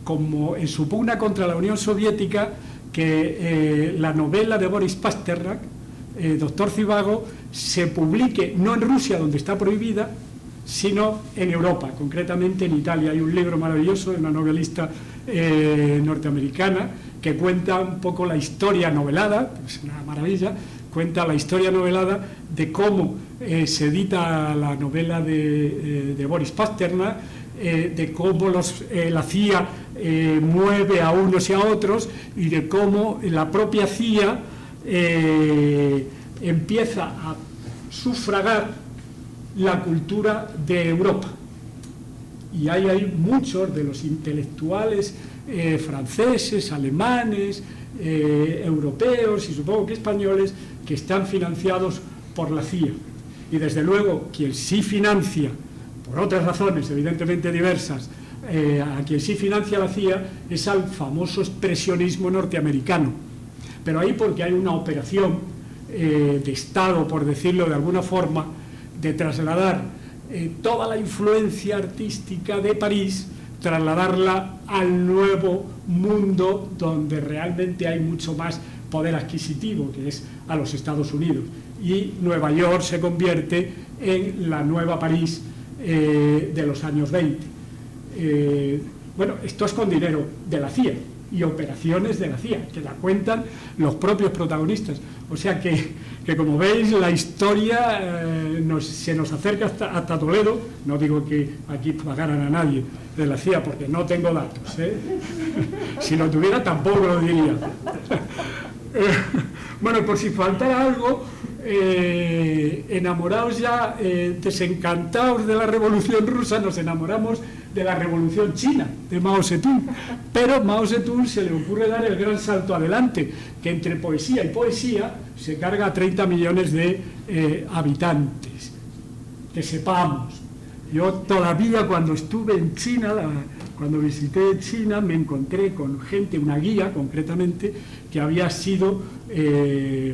C: como en su pugna contra la Unión Soviética, que la novela de Boris Pasternak, Doctor Zhivago, se publique no en Rusia, donde está prohibida, sino en Europa, concretamente en Italia. Hay un libro maravilloso de una novelista norteamericana que cuenta un poco la historia novelada, es una maravilla, cuenta la historia novelada de cómo se edita la novela de Boris Pasternak, de cómo la CIA mueve a unos y a otros, y de cómo la propia CIA empieza a sufragar la cultura de Europa. Y hay muchos de los intelectuales franceses, alemanes, europeos y supongo que españoles, que están financiados por la CIA. Y desde luego quien sí financia, por otras razones evidentemente diversas, a quien sí financia la CIA es al famoso expresionismo norteamericano. Pero ahí porque hay una operación de Estado, por decirlo de alguna forma, de trasladar toda la influencia artística de París, trasladarla al nuevo mundo donde realmente hay mucho más poder adquisitivo, que es a los Estados Unidos. Y Nueva York se convierte en la nueva París de los años 20. Bueno, esto es con dinero de la CIA y operaciones de la CIA, que la cuentan los propios protagonistas. O sea que como veis, la historia se nos acerca hasta Toledo. No digo que aquí pagaran a nadie de la CIA, porque no tengo datos, si lo tuviera tampoco lo diría. Bueno, por si faltara algo, enamorados ya, desencantados de la Revolución Rusa, nos enamoramos de la Revolución China, de Mao Zedong. Pero Mao Zedong se le ocurre dar el gran salto adelante, que entre poesía y poesía se carga a 30 millones de habitantes. Que sepamos, yo todavía cuando estuve en China, cuando visité China, me encontré con gente, una guía concretamente, que había sido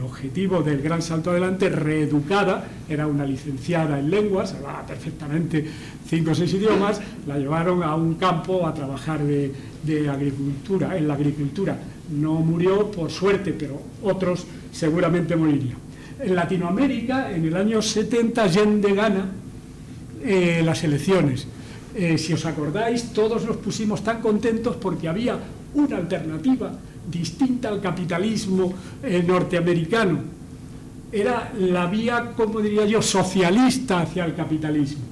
C: objetivo del gran salto adelante, reeducada, era una licenciada en lenguas, hablaba perfectamente 5 o 6 idiomas, la llevaron a un campo a trabajar de agricultura, en la agricultura. No murió por suerte, pero otros seguramente morirían. En Latinoamérica, en el año 70, Allende gana las elecciones. Si os acordáis, todos nos pusimos tan contentos porque había una alternativa distinta al capitalismo norteamericano. Era la vía, como diría yo, socialista hacia el capitalismo.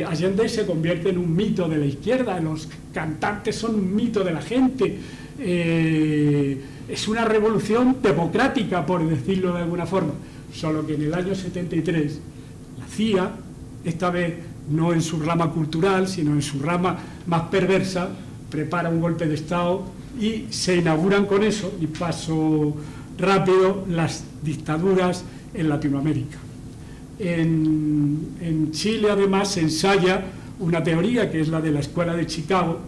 C: Allende se convierte en un mito de la izquierda, los cantantes son un mito de la gente. Es una revolución democrática, por decirlo de alguna forma, solo que en el año 73 la CIA, esta vez no en su rama cultural, sino en su rama más perversa, prepara un golpe de Estado y se inauguran con eso, y paso rápido, las dictaduras en Latinoamérica. En Chile, además, se ensaya una teoría que es la de la Escuela de Chicago,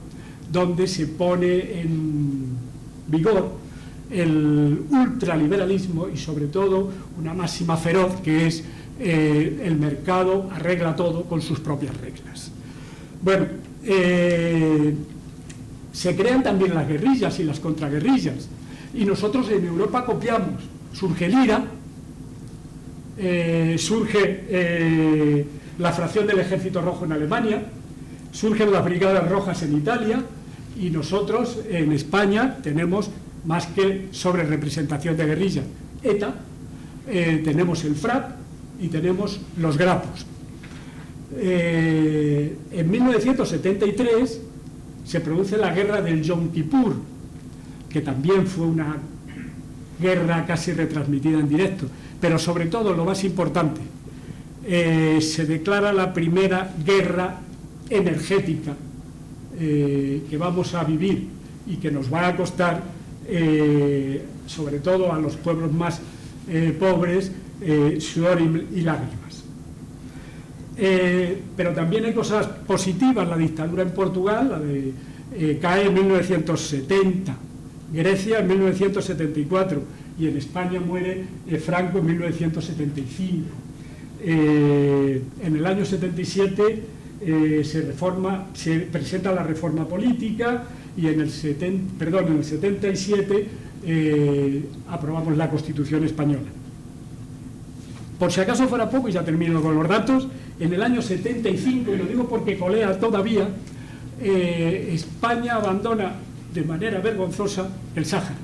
C: donde se pone en vigor el ultraliberalismo y, sobre todo, una máxima feroz que es el mercado arregla todo con sus propias reglas. Bueno, se crean también las guerrillas y las contraguerrillas, y nosotros en Europa copiamos. Surge el IRA, surge la fracción del Ejército Rojo en Alemania, surgen las Brigadas Rojas en Italia, y nosotros en España tenemos más que sobre representación de guerrilla, ETA, tenemos el FRAP y tenemos los grapos. En 1973 se produce la guerra del Yom Kippur, que también fue una guerra casi retransmitida en directo, pero sobre todo, lo más importante, se declara la primera guerra energética que vamos a vivir y que nos va a costar, sobre todo a los pueblos más pobres, sudor y lágrimas. Pero también hay cosas positivas. La dictadura en Portugal, la de cae en 1970, Grecia en 1974 y en España muere Franco en 1975. En el año 77 se presenta la reforma política y en el 77 aprobamos la Constitución española. Por si acaso fuera poco, y ya termino con los datos, en el año 75, y lo digo porque colea todavía, España abandona de manera vergonzosa el Sáhara.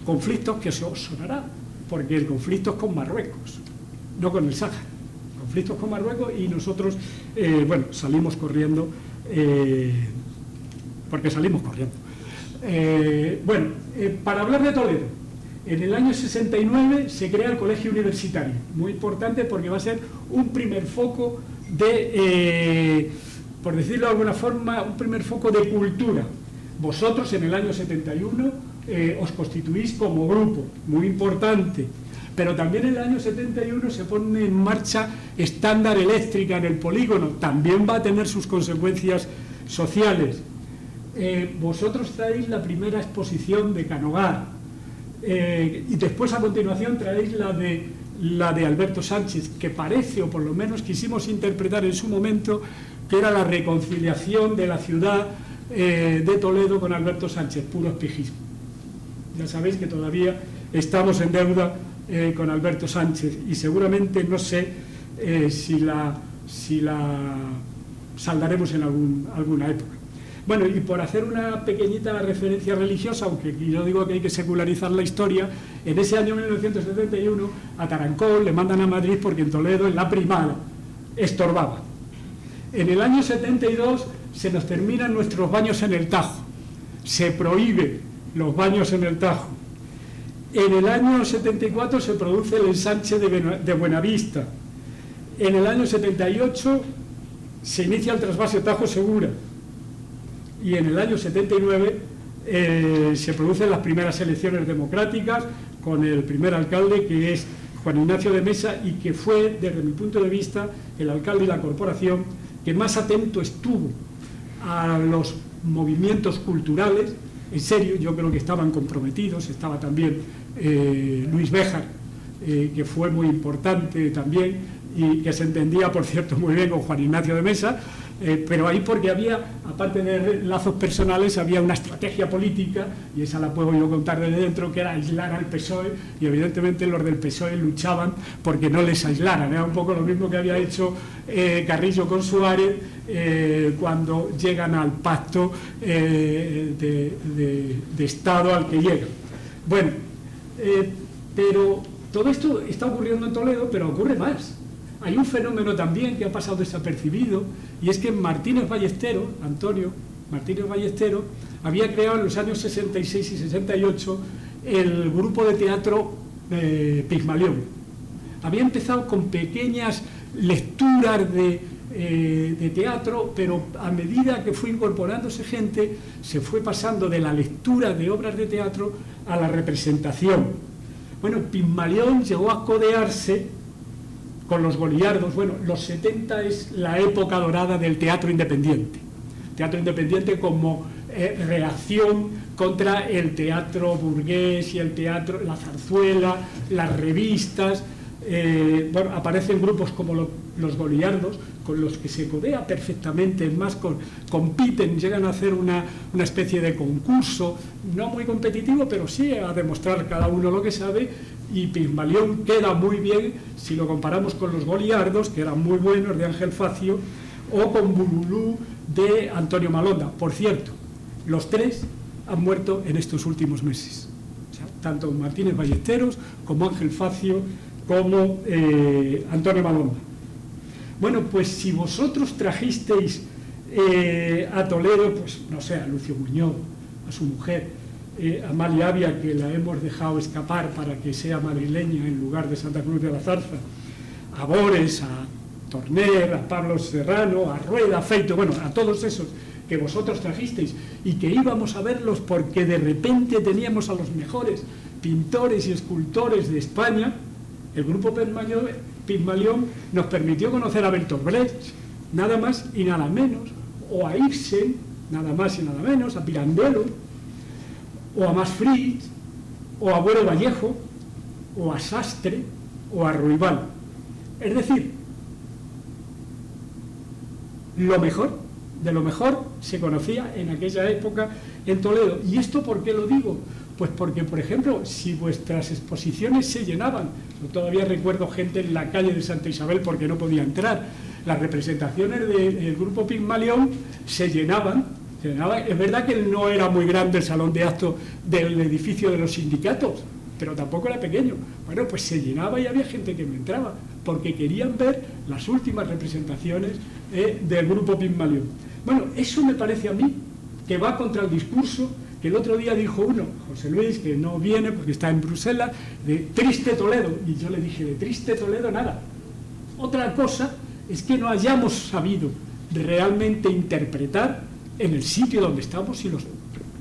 C: Conflictos que se os sonará, porque el conflicto es con Marruecos, no con el Sáhara. Conflictos con Marruecos, y nosotros, bueno, salimos corriendo, porque salimos corriendo. Para hablar de Toledo, en el año 69 se crea el Colegio Universitario, muy importante porque va a ser un primer foco de, por decirlo de alguna forma, un primer foco de cultura. Vosotros en el año 71 os constituís como grupo, muy importante, pero también en el año 71 se pone en marcha Estándar Eléctrica en el polígono, también va a tener sus consecuencias sociales. Vosotros traéis la primera exposición de Canogar, y después a continuación traéis la de Alberto Sánchez, que parece, o por lo menos quisimos interpretar en su momento, que era la reconciliación de la ciudad de Toledo con Alberto Sánchez, puro espejismo. Ya sabéis que todavía estamos en deuda con Alberto Sánchez, y seguramente no sé si la saldaremos en alguna época. Bueno, y por hacer una pequeñita referencia religiosa, aunque yo digo que hay que secularizar la historia, en ese año 1971 a Tarancón le mandan a Madrid porque en Toledo, en la primada, estorbaba. En el año 72 se nos terminan nuestros baños en el Tajo, se prohíben los baños en el Tajo. En el año 74 se produce el ensanche de Buenavista. En el año 78 se inicia el trasvase Tajo Segura. Y en el año 79 se producen las primeras elecciones democráticas con el primer alcalde, que es Juan Ignacio de Mesa, y que fue, desde mi punto de vista, el alcalde y la corporación que más atento estuvo a los movimientos culturales. En serio, yo creo que estaban comprometidos. Estaba también Luis Béjar, que fue muy importante también, y que se entendía, por cierto, muy bien con Juan Ignacio de Mesa, pero ahí porque había, aparte de lazos personales, había una estrategia política, y esa la puedo yo contar desde dentro, que era aislar al PSOE, y evidentemente los del PSOE luchaban porque no les aislaran. Era un poco lo mismo que había hecho Carrillo con Suárez cuando llegan al pacto de Estado al que llegan. Bueno, pero todo esto está ocurriendo en Toledo, pero ocurre más. Hay un fenómeno también que ha pasado desapercibido, y es que Martínez Ballesteros, Antonio Martínez Ballesteros, había creado en los años 66 y 68 el grupo de teatro Pigmalión. Había empezado con pequeñas lecturas de teatro, pero a medida que fue incorporándose gente, se fue pasando de la lectura de obras de teatro a la representación. Bueno, Pigmalión llegó a codearse con los goliardos. Bueno, los 70 es la época dorada del teatro independiente. Teatro independiente como reacción contra el teatro burgués y el teatro, la zarzuela, las revistas. Bueno, aparecen grupos como los goliardos, con los que se codea perfectamente. Es más, compiten, llegan a hacer una especie de concurso, no muy competitivo, pero sí a demostrar cada uno lo que sabe. Y Pigmalión queda muy bien si lo comparamos con los goliardos, que eran muy buenos, de Ángel Facio, o con Bululú de Antonio Malonda. Por cierto, los tres han muerto en estos últimos meses. O sea, tanto Martínez Ballesteros como Ángel Facio como Antonio Malonda. Bueno, pues si vosotros trajisteis a Toledo, pues no sé, a Lucio Muñoz, a su mujer, Amalia Avia, que la hemos dejado escapar para que sea madrileña en lugar de Santa Cruz de la Zarza, a Bores, a Torner, a Pablo Serrano, a Rueda, a Feito, bueno, a todos esos que vosotros trajisteis y que íbamos a verlos porque de repente teníamos a los mejores pintores y escultores de España. El grupo Pigmalión nos permitió conocer a Bertolt Brecht, nada más y nada menos, o a Ibsen, nada más y nada menos, a Pirandello, o a Masfried, o a Buero Vallejo, o a Sastre, o a Ruibal. Es decir, lo mejor, de lo mejor se conocía en aquella época en Toledo. ¿Y esto por qué lo digo? Pues porque, por ejemplo, si vuestras exposiciones se llenaban, yo todavía recuerdo gente en la calle de Santa Isabel porque no podía entrar, las representaciones del grupo Pigmalión se llenaban. Es verdad que no era muy grande el salón de actos del edificio de los sindicatos, pero tampoco era pequeño. Bueno, pues se llenaba y había gente que no entraba, porque querían ver las últimas representaciones del grupo Pigmalión. Bueno, eso me parece a mí que va contra el discurso que el otro día dijo uno, José Luis, que no viene porque está en Bruselas, de triste Toledo. Y yo le dije, de triste Toledo nada. Otra cosa es que no hayamos sabido realmente interpretar en el sitio donde estamos y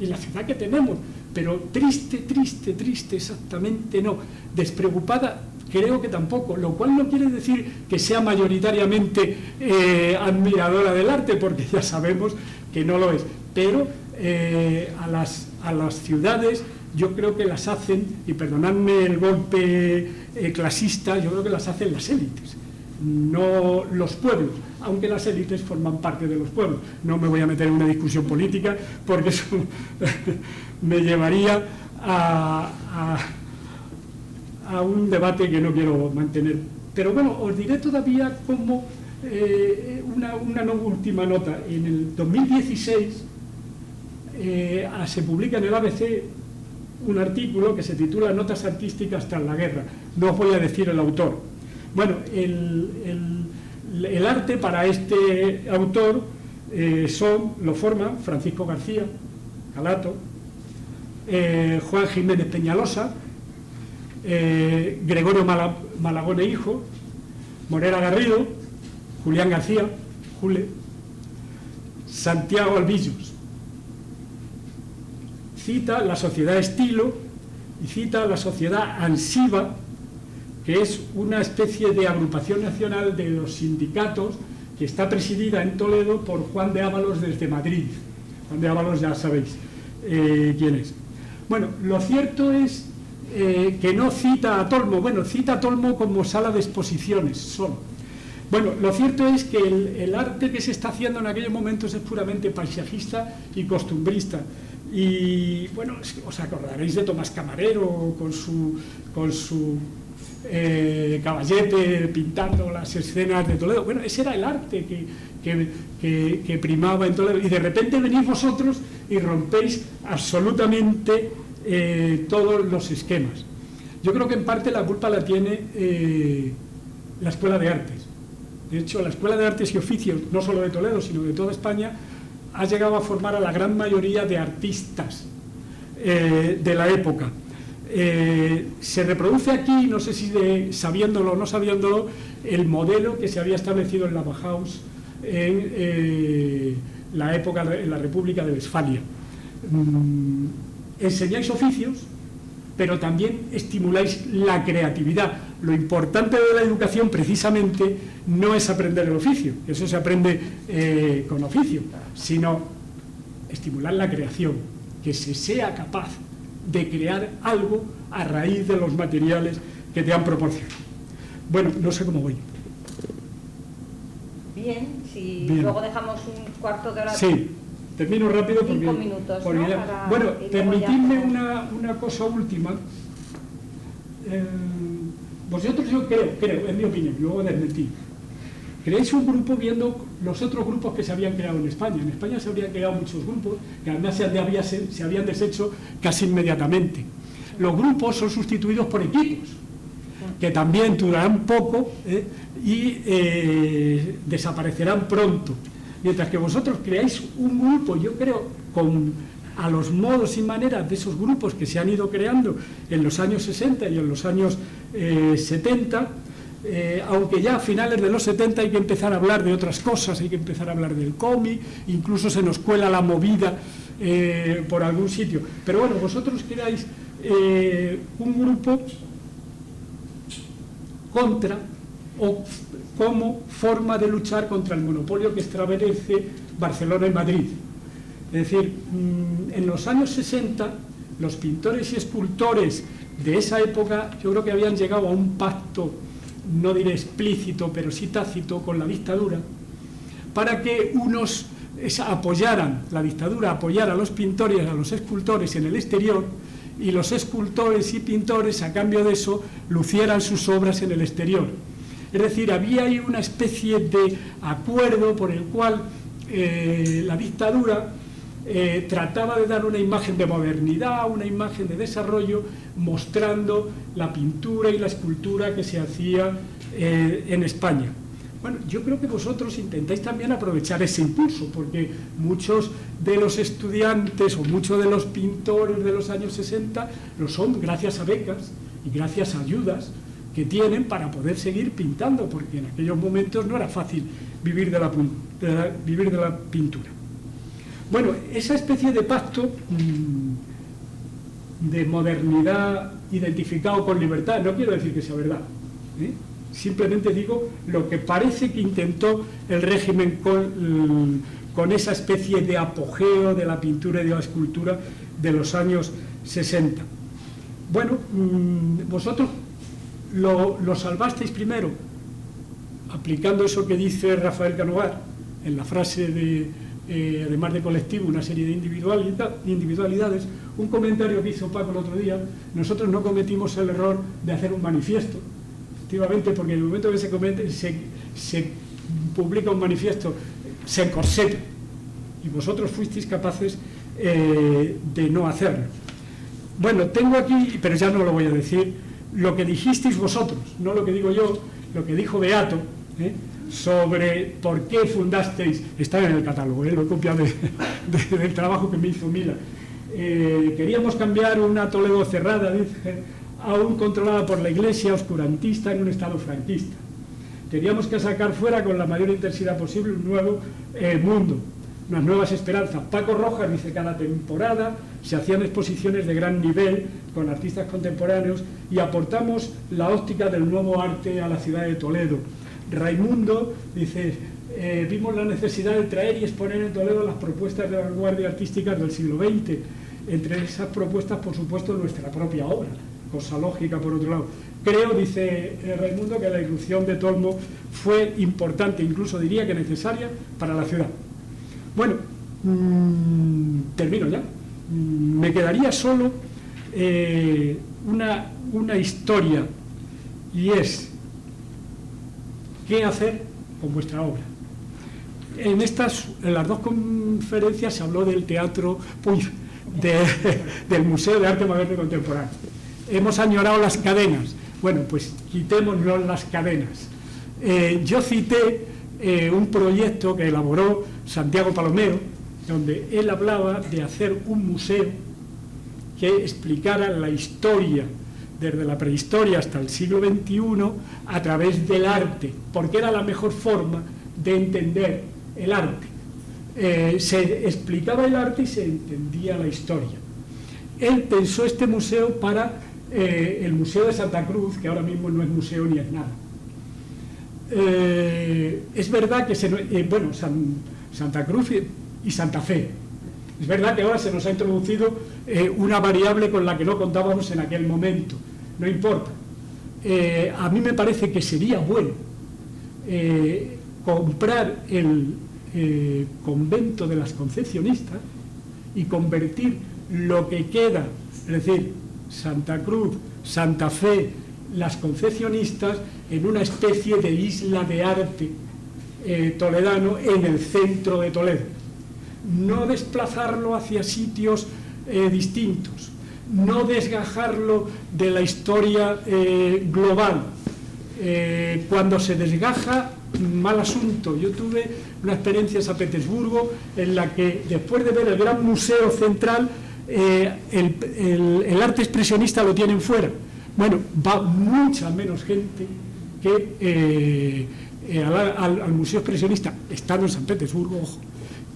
C: la ciudad que tenemos, pero triste exactamente no, despreocupada creo que tampoco, lo cual no quiere decir que sea mayoritariamente admiradora del arte, porque ya sabemos que no lo es, pero a las ciudades yo creo que las hacen, y perdonadme el golpe clasista, yo creo que las hacen las élites, no los pueblos, aunque las élites forman parte de los pueblos. No me voy a meter en una discusión política porque eso me llevaría a un debate que no quiero mantener. Pero bueno, os diré todavía como una última nota. En el 2016 se publica en el ABC un artículo que se titula Notas artísticas tras la guerra. No os voy a decir el autor. Bueno, el arte para este autor lo forman Francisco García, Calato, Juan Jiménez Peñalosa, Gregorio Malagón e hijo, Morera Garrido, Julián García, Jule, Santiago Albillos. Cita la Sociedad Estilo y cita la Sociedad Ansiva, que es una especie de agrupación nacional de los sindicatos que está presidida en Toledo por Juan de Ábalos desde Madrid. Juan de Ábalos ya sabéis quién es. Bueno, lo cierto es que no cita a Tolmo, bueno, cita a Tolmo como sala de exposiciones solo. Bueno, lo cierto es que el arte que se está haciendo en aquellos momentos es puramente paisajista y costumbrista. Y bueno, os acordaréis de Tomás Camarero con su caballete pintando las escenas de Toledo. Bueno, ese era el arte que primaba en Toledo, y de repente venís vosotros y rompéis absolutamente todos los esquemas. Yo creo que en parte la culpa la tiene la Escuela de Artes. De hecho, la Escuela de Artes y Oficios, no solo de Toledo, sino de toda España, ha llegado a formar a la gran mayoría de artistas de la época. Se reproduce aquí, no sé si sabiéndolo o no sabiéndolo, el modelo que se había establecido en la Bauhaus en la época, en la República de Westfalia. Enseñáis oficios, pero también estimuláis la creatividad. Lo importante de la educación, precisamente, no es aprender el oficio, eso se aprende con oficio, sino estimular la creación, que se sea capaz de crear algo a raíz de los materiales que te han proporcionado. Bueno, no sé cómo voy.
E: Bien, si
C: Bien.
E: Luego dejamos un cuarto de hora.
C: Sí, termino rápido porque...
E: 5 minutos, ¿no?
C: Bueno, permitidme una cosa última. Vosotros, yo creo, en mi opinión, luego desmentí, creéis un grupo viendo los otros grupos que se habían creado en España. En España se habrían creado muchos grupos que además se habían deshecho casi inmediatamente. Los grupos son sustituidos por equipos, que también durarán poco y desaparecerán pronto. Mientras que vosotros creáis un grupo, yo creo, a los modos y maneras de esos grupos que se han ido creando en los años 60 y en los años 70, aunque ya a finales de los 70 hay que empezar a hablar de otras cosas, hay que empezar a hablar del cómic, incluso se nos cuela la movida por algún sitio. Pero bueno, vosotros creáis un grupo contra o como forma de luchar contra el monopolio que establece Barcelona y Madrid. Es decir, en los años 60 los pintores y escultores de esa época yo creo que habían llegado a un pacto, no diré explícito, pero sí tácito con la dictadura, para que unos apoyaran, la dictadura apoyara a los pintores y a los escultores en el exterior, y los escultores y pintores, a cambio de eso, lucieran sus obras en el exterior. Es decir, había ahí una especie de acuerdo por el cual la dictadura trataba de dar una imagen de modernidad, una imagen de desarrollo, mostrando la pintura y la escultura que se hacía en España. Bueno, yo creo que vosotros intentáis también aprovechar ese impulso, porque muchos de los estudiantes o muchos de los pintores de los años 60 lo son gracias a becas y gracias a ayudas que tienen para poder seguir pintando, porque en aquellos momentos no era fácil vivir de la pintura. Bueno, esa especie de pacto de modernidad identificado con libertad, no quiero decir que sea verdad, simplemente digo lo que parece que intentó el régimen con esa especie de apogeo de la pintura y de la escultura de los años 60. Bueno, vosotros lo salvasteis primero aplicando eso que dice Rafael Canogar en la frase de además de colectivo, una serie de individualidades. Un comentario que hizo Paco el otro día: nosotros no cometimos el error de hacer un manifiesto, efectivamente, porque en el momento que se publica un manifiesto se encorseta, y vosotros fuisteis capaces de no hacerlo. Bueno, tengo aquí, pero ya no lo voy a decir, lo que dijisteis vosotros, no lo que digo yo, lo que dijo Beato, sobre por qué fundasteis, está en el catálogo, lo he copiado del trabajo que me hizo Mila. Queríamos cambiar una Toledo cerrada, dice, aún controlada por la Iglesia, oscurantista, en un Estado franquista. Teníamos que sacar fuera con la mayor intensidad posible un nuevo mundo, unas nuevas esperanzas. Paco Rojas dice que cada temporada se hacían exposiciones de gran nivel con artistas contemporáneos y aportamos la óptica del nuevo arte a la ciudad de Toledo. Raimundo dice, vimos la necesidad de traer y exponer en Toledo las propuestas de vanguardia artísticas del siglo XX. Entre esas propuestas, por supuesto, nuestra propia obra, cosa lógica por otro lado. Creo, dice Raimundo, que la irrupción de Tolmo fue importante, incluso diría que necesaria para la ciudad. Bueno, termino ya. Me quedaría solo una historia, y es qué hacer con vuestra obra. En las dos conferencias se habló del teatro, del Museo de Arte Moderno y Contemporáneo. Hemos añorado las cadenas. Bueno, pues quitémonos las cadenas. Yo cité un proyecto que elaboró Santiago Palomero, donde él hablaba de hacer un museo que explicara la historia, desde la prehistoria hasta el siglo XXI, a través del arte, porque era la mejor forma de entender el arte. Se explicaba el arte y se entendía la historia. Él pensó este museo para el Museo de Santa Cruz, que ahora mismo no es museo ni es nada. Es verdad que Santa Cruz y Santa Fe. Es verdad que ahora se nos ha introducido una variable con la que no contábamos en aquel momento. No importa. A mí me parece que sería bueno comprar el convento de las Concepcionistas y convertir lo que queda, es decir, Santa Cruz, Santa Fe, las Concepcionistas, en una especie de isla de arte toledano en el centro de Toledo. No desplazarlo hacia sitios distintos, no desgajarlo de la historia global. Cuando se desgaja, mal asunto. Yo tuve una experiencia en San Petersburgo en la que, después de ver el gran museo central, el arte expresionista lo tienen fuera. Bueno, va mucha menos gente que al museo expresionista, estando en San Petersburgo, ojo,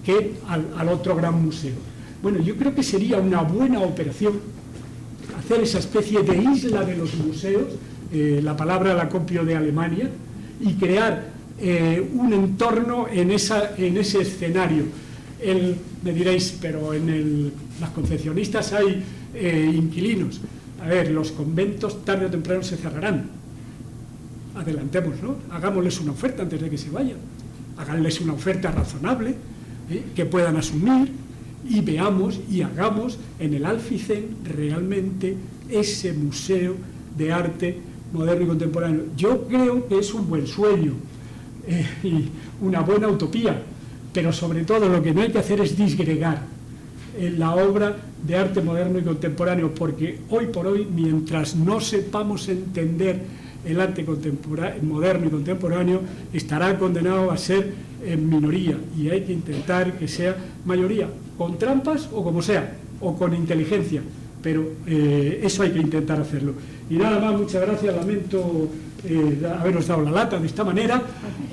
C: que al otro gran museo. Bueno, yo creo que sería una buena operación hacer esa especie de isla de los museos, la palabra la copio de Alemania, y crear un entorno en ese escenario. Me diréis, pero en las Concepcionistas hay inquilinos. A ver, los conventos tarde o temprano se cerrarán. Adelantémoslo, hagámosles una oferta antes de que se vayan. Háganles una oferta razonable, que puedan asumir, y veamos y hagamos en el Alficén realmente ese museo de arte moderno y contemporáneo. Yo creo que es un buen sueño y una buena utopía, pero sobre todo lo que no hay que hacer es disgregar la obra de arte moderno y contemporáneo, porque hoy por hoy, mientras no sepamos entender el arte moderno y contemporáneo, estará condenado a ser en minoría, y hay que intentar que sea mayoría, con trampas o como sea, o con inteligencia, pero eso hay que intentar hacerlo. Y nada más, muchas gracias, lamento haberos dado la lata de esta manera,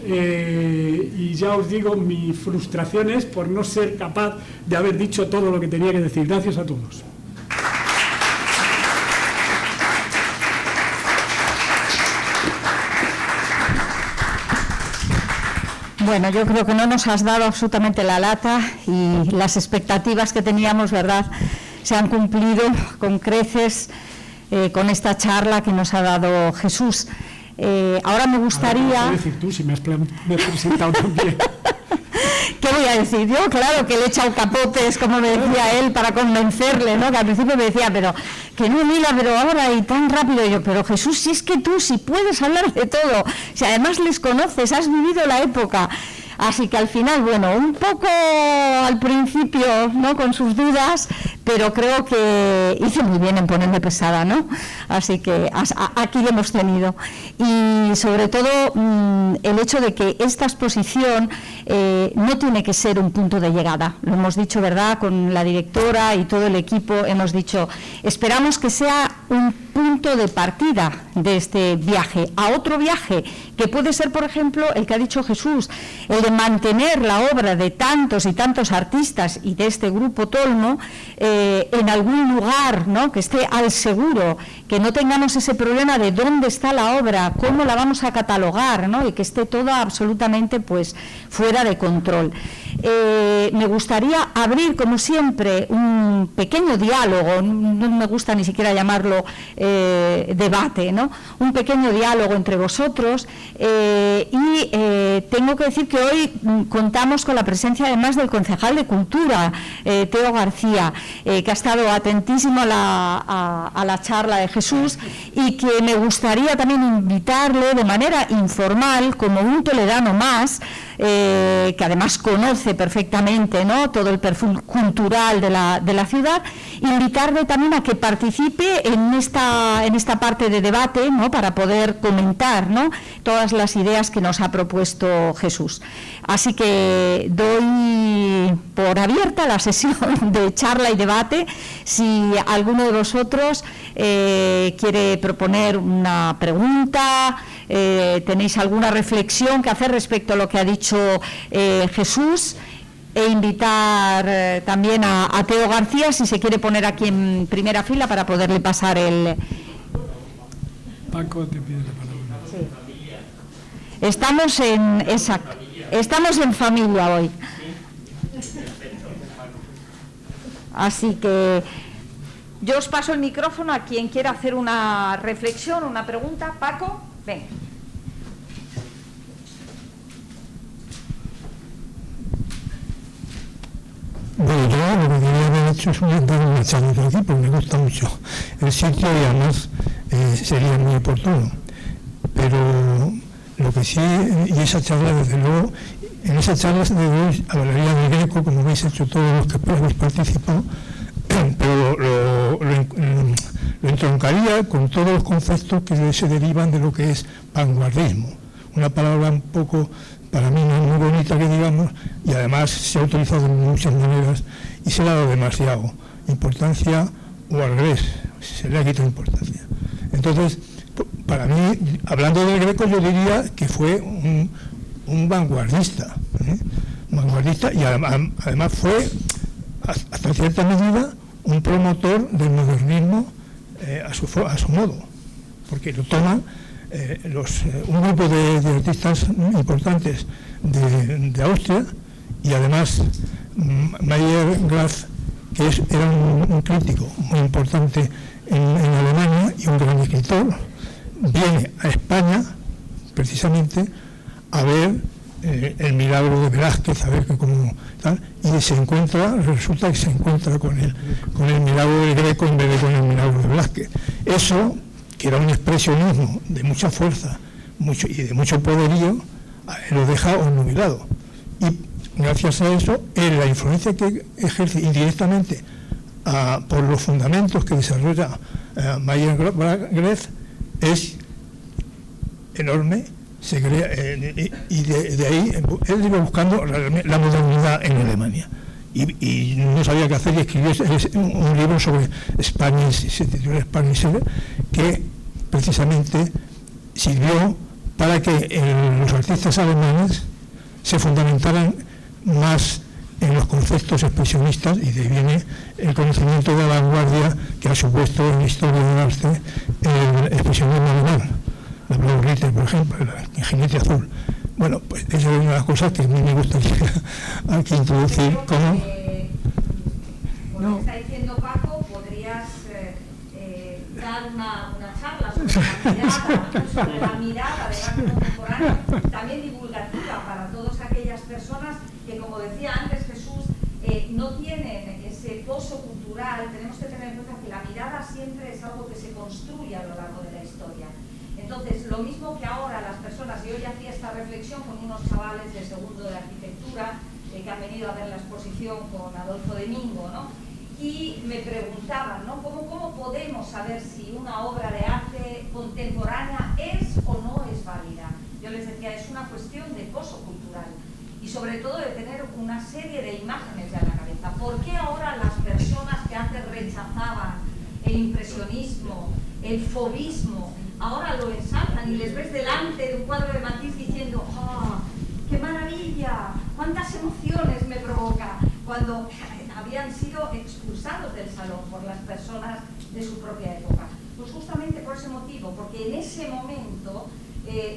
C: y ya os digo, mi frustración es por no ser capaz de haber dicho todo lo que tenía que decir. Gracias a todos.
B: Bueno, yo creo que no nos has dado absolutamente la lata, y las expectativas que teníamos, ¿verdad?, se han cumplido con creces con esta charla que nos ha dado Jesús. Ahora me gustaría...
C: ¿Qué decir tú si me has presentado también?
B: ¿Qué voy a decir yo? Claro, que le he echado capotes, como me decía él, para convencerle, ¿no? Que al principio me decía, pero que no, mira, pero ahora y tan rápido. Y yo, pero Jesús, si es que tú, si puedes hablar de todo, si además les conoces, has vivido la época. Así que al final, bueno, un poco al principio, ¿no?, con sus dudas, pero creo que hice muy bien en ponerme pesada, ¿no? Así que aquí lo hemos tenido. Y sobre todo el hecho de que esta exposición no tiene que ser un punto de llegada. Lo hemos dicho, ¿verdad?, con la directora y todo el equipo, hemos dicho, esperamos que sea un punto de partida de este viaje, a otro viaje, que puede ser, por ejemplo, el que ha dicho Jesús, el de mantener la obra de tantos y tantos artistas y de este grupo Tolmo en algún lugar, ¿no?, que esté al seguro, que no tengamos ese problema de dónde está la obra, cómo la vamos a catalogar, ¿no?, y que esté toda absolutamente pues fuera de control. Me gustaría abrir, como siempre, un pequeño diálogo, no me gusta ni siquiera llamarlo debate, ¿no?, un pequeño diálogo entre vosotros, y tengo que decir que hoy contamos con la presencia además del concejal de Cultura, Teo García, que ha estado atentísimo a la charla de Jesús, y que me gustaría también invitarle de manera informal, como un toledano más, que además conoce perfectamente, ¿no?, todo el perfil cultural de la ciudad, invitarle también a que participe en esta parte de debate, ¿no?, para poder comentar, ¿no?, todas las ideas que nos ha propuesto Jesús. Así que doy por abierta la sesión de charla y debate. Si alguno de vosotros quiere proponer una pregunta, tenéis alguna reflexión que hacer respecto a lo que ha dicho Jesús, e invitar también a Teo García, si se quiere poner aquí en primera fila para poderle pasar el...
C: Paco te pide la palabra.
B: Sí. Estamos en familia hoy. Así que yo os paso el micrófono a quien quiera hacer una reflexión, una pregunta. Paco, ven.
F: Bueno, yo lo que quería haber hecho es dar una charla de aquí, porque me gusta mucho el sitio y además sería muy oportuno. Pero lo que sí, y esa charla, desde luego, en esa charla desde luego hablaría del Greco, como habéis hecho todos los que habéis participado, pero lo entroncaría con todos los conceptos que se derivan de lo que es vanguardismo. Una palabra un poco, para mí, no muy bonita que digamos, y además se ha utilizado de muchas maneras y se le ha dado demasiado importancia, o al revés, se le ha quitado importancia. Entonces, para mí, hablando del Greco, yo diría que fue un vanguardista, vanguardista, y además fue, hasta cierta medida, un promotor del modernismo a su modo, porque lo toman un grupo de artistas importantes de Austria, y además Mayer Graf, que era un crítico muy importante en Alemania y un gran escritor, viene a España precisamente a ver el milagro de Velázquez, a ver cómo tal, y resulta que se encuentra con el milagro del Greco en vez de con el milagro de Velázquez. Eso, que era un expresionismo de mucha fuerza y de mucho poderío, lo deja obnubilado. Y gracias a eso, la influencia que ejerce indirectamente por los fundamentos que desarrolla Mayer Graf es enorme. Se crea, y de ahí él iba buscando la modernidad en Alemania. Y no sabía qué hacer, y escribió un libro sobre España, se titula España, que precisamente sirvió para que los artistas alemanes se fundamentaran más en los conceptos expresionistas, y de ahí viene el conocimiento de la vanguardia que ha supuesto en la historia del arte el expresionismo alemán, la Blau Ritter, por ejemplo, el jinete azul. Bueno, pues esa es una de las cosas que a mí me gustaría aquí introducir como...
E: Por lo que está diciendo Paco, podrías dar una charla sobre la mirada del arte contemporáneo, también divulgativa para todas aquellas personas que, como decía antes Jesús, no tienen ese pozo cultural. Tenemos que tener en cuenta que la mirada siempre es algo que se construye a lo largo de la historia. Entonces, lo mismo que ahora las personas, y hoy hacía esta reflexión con unos chavales de segundo de arquitectura que han venido a ver la exposición con Adolfo Domingo, ¿no? y me preguntaban, ¿no? ¿Cómo podemos saber si una obra de arte contemporánea es o no es válida? Yo les decía, es una cuestión de pozo cultural y sobre todo de tener una serie de imágenes ya en la cabeza. ¿Por qué ahora las personas que antes rechazaban el impresionismo, el fauvismo, ahora lo ensalzan y les ves delante de un cuadro de Matisse diciendo ¡ah, qué maravilla! ¡Cuántas emociones me provoca! Cuando habían sido expulsados del salón por las personas de su propia época. Pues justamente por ese motivo, porque en ese momento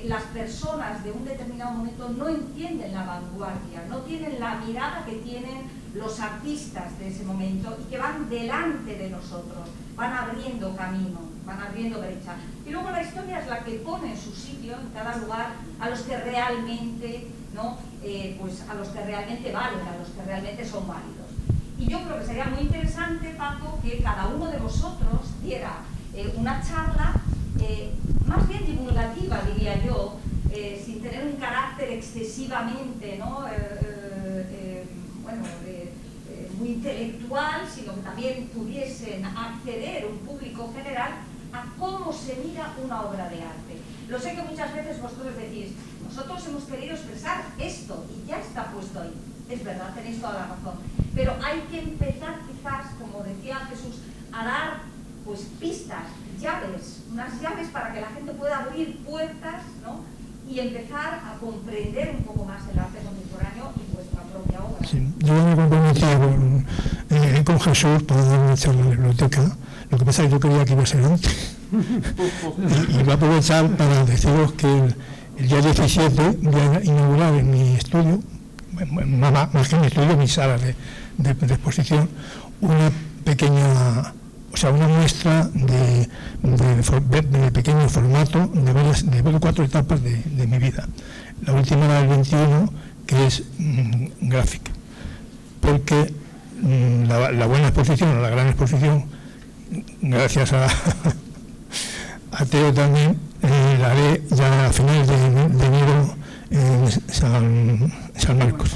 E: las personas de un determinado momento no entienden la vanguardia, no tienen la mirada que tienen los artistas de ese momento y que van delante de nosotros, van abriendo camino, van abriendo brecha. Y luego la historia es la que pone en su sitio, en cada lugar, a los que realmente, ¿no? Pues a los que realmente valen, a los que realmente son válidos. Y yo creo que sería muy interesante, Paco, que cada uno de vosotros diera una charla más bien divulgativa, diría yo, sin tener un carácter excesivamente, ¿no? Muy intelectual, sino que también pudiesen acceder un público general a cómo se mira una obra de arte. Lo sé que muchas veces vosotros decís, nosotros hemos querido expresar esto y ya está puesto ahí. Es verdad, tenéis toda la razón. Pero hay que empezar quizás, como decía Jesús, a dar pues pistas, llaves, unas llaves para que la gente pueda abrir puertas, ¿no? Y empezar a comprender un poco más el arte contemporáneo y vuestra propia obra.
F: Sí, yo me comprometí con Jesús para dar una charla en la biblioteca. Lo que pasa es que yo quería que iba a ser antes. y voy a aprovechar para deciros que el día 17 voy a inaugurar en mi estudio, más que en mi estudio, mi sala de exposición, una pequeña, o sea, una muestra de pequeño formato de 4 etapas de mi vida. La última era el 21, que es gráfica, porque la buena exposición, o la gran exposición, gracias a Teo también, la haré ya a finales de enero en San Marcos.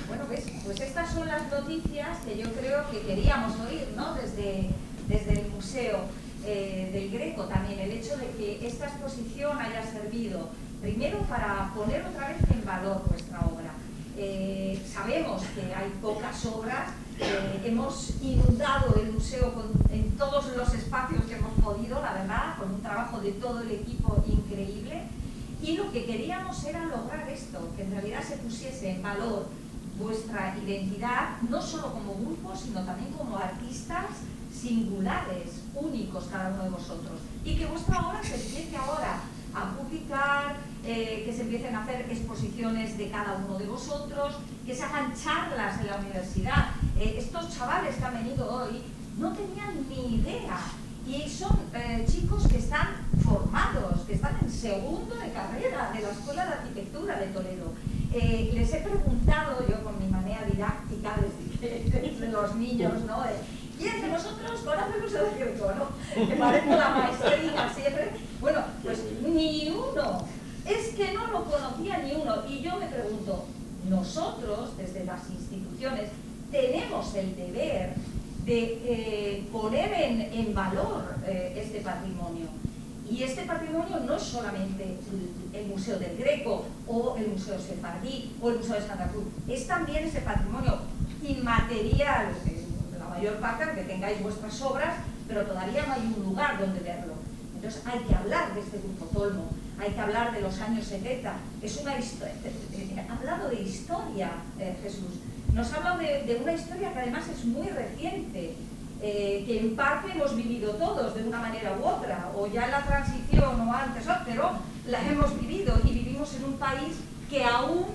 E: Bueno, pues estas son las noticias que yo creo que queríamos oír, ¿no? Desde el Museo del Greco también, el hecho de que esta exposición haya servido primero para poner otra vez en valor vuestra obra. Sabemos que hay pocas obras, hemos inundado el museo en todos los espacios que hemos podido, la verdad, con un trabajo de todo el equipo increíble, y lo que queríamos era lograr esto, que en realidad se pusiese en valor vuestra identidad, no solo como grupo, sino también como artistas singulares, únicos cada uno de vosotros, y que vuestra obra se empiece ahora a publicar, que se empiecen a hacer exposiciones de cada uno de vosotros, que se hagan charlas en la universidad. Estos chavales que han venido hoy no tenían ni idea, y son chicos que están formados, que están en segundo de carrera de la Escuela de Arquitectura de Toledo. Les he preguntado yo con mi manera didáctica desde los niños, ¿no? ¿Quién de vosotros conoce el Museo del Greco, no? Que parezco la maestrina siempre. Bueno, pues ni uno. Es que no lo conocía ni uno. Y yo me pregunto, nosotros, desde las instituciones, tenemos el deber de poner en valor este patrimonio. Y este patrimonio no es solamente el Museo del Greco o el Museo Sefardí o el Museo de Santa Cruz, es también ese patrimonio inmaterial, la mayor parte, aunque tengáis vuestras obras, pero todavía no hay un lugar donde verlo. Entonces hay que hablar de este Grupo Tolmo, hay que hablar de los años 70. Es una historia, ha hablado de historia, Jesús. Nos ha hablado de una historia que además es muy reciente, que en parte hemos vivido todos de una manera u otra, o ya en la transición o antes, pero la hemos vivido y vivimos en un país que aún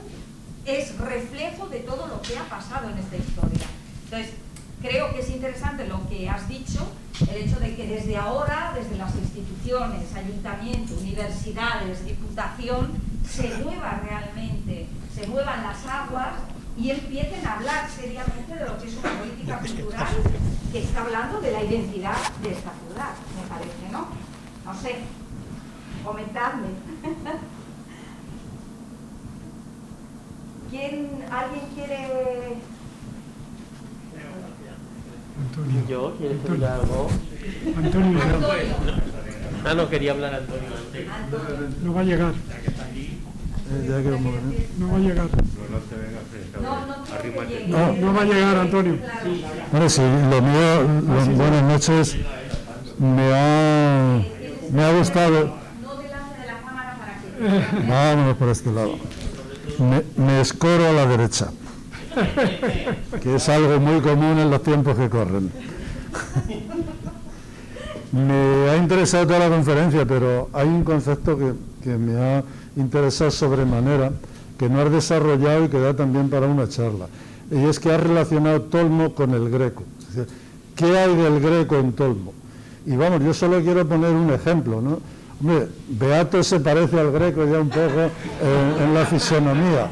E: es reflejo de todo lo que ha pasado en esta historia. Entonces, creo que es interesante lo que has dicho, el hecho de que desde ahora, desde las instituciones, ayuntamiento, universidades, diputación, se mueva realmente, se muevan las aguas y empiecen a hablar seriamente de lo que es una política cultural que está hablando de la identidad de esta ciudad, me parece, ¿no? No sé, comentadme. ¿Alguien quiere...?
C: Antonio.
G: ¿Yo? ¿Quieres decir algo?
C: Antonio.
G: No quería hablar Antonio.
C: No va a llegar. No va a llegar. No va a llegar, Antonio.
H: Bueno, sí, lo mío, buenas noches, me ha gustado.
E: No delante de la cámara para que...
H: Vámonos por este lado. Me escoro a la derecha, que es algo muy común en los tiempos que corren. Me ha interesado toda la conferencia, pero hay un concepto que me ha interesado sobremanera, que no has desarrollado y que da también para una charla. Y es que has relacionado Tolmo con el Greco. Es decir, ¿qué hay del Greco en Tolmo? Y vamos, yo solo quiero poner un ejemplo, ¿no? Hombre, Beato se parece al Greco ya un poco en la fisonomía,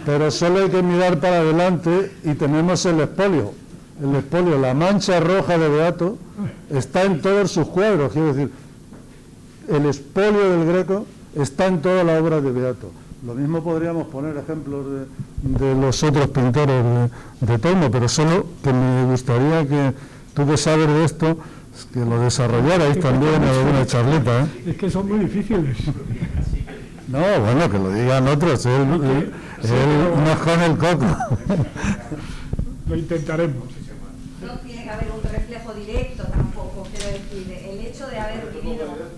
H: pero solo hay que mirar para adelante y tenemos el expolio. El expolio, la mancha roja de Beato, está en todos sus cuadros, quiero decir, el expolio del Greco está en toda la obra de Beato. Lo mismo podríamos poner ejemplos de los otros pintores de Tolmo, pero solo que me gustaría que tú que sabes de esto, que lo desarrollarais también en alguna charleta, ¿eh?
C: Es que son muy difíciles.
H: No, bueno, que lo digan otros, él nos con el coco.
C: Lo intentaremos.
E: No tiene que haber un reflejo directo tampoco, quiero decir, el hecho de haber vivido...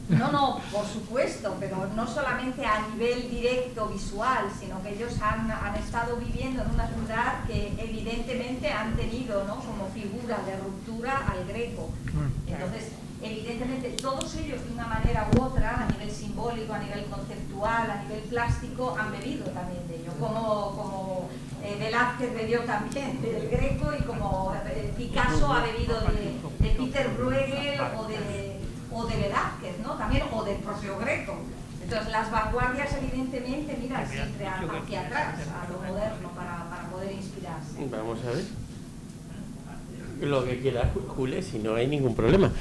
E: No, por supuesto, pero no solamente a nivel directo, visual, sino que ellos han estado viviendo en una ciudad que evidentemente han tenido, ¿no?, como figura de ruptura al Greco. Entonces, evidentemente, todos ellos de una manera u otra, a nivel simbólico, a nivel conceptual, a nivel plástico, han bebido también de ello, como Velázquez bebió también del Greco y como Picasso ha bebido de Peter Bruegel o de Velázquez, ¿no?, también, o del propio Greco. Entonces, las vanguardias evidentemente miran siempre hacia atrás, a lo moderno, para poder inspirarse.
G: Vamos a ver. Lo que quiera, Julia, si no hay ningún problema.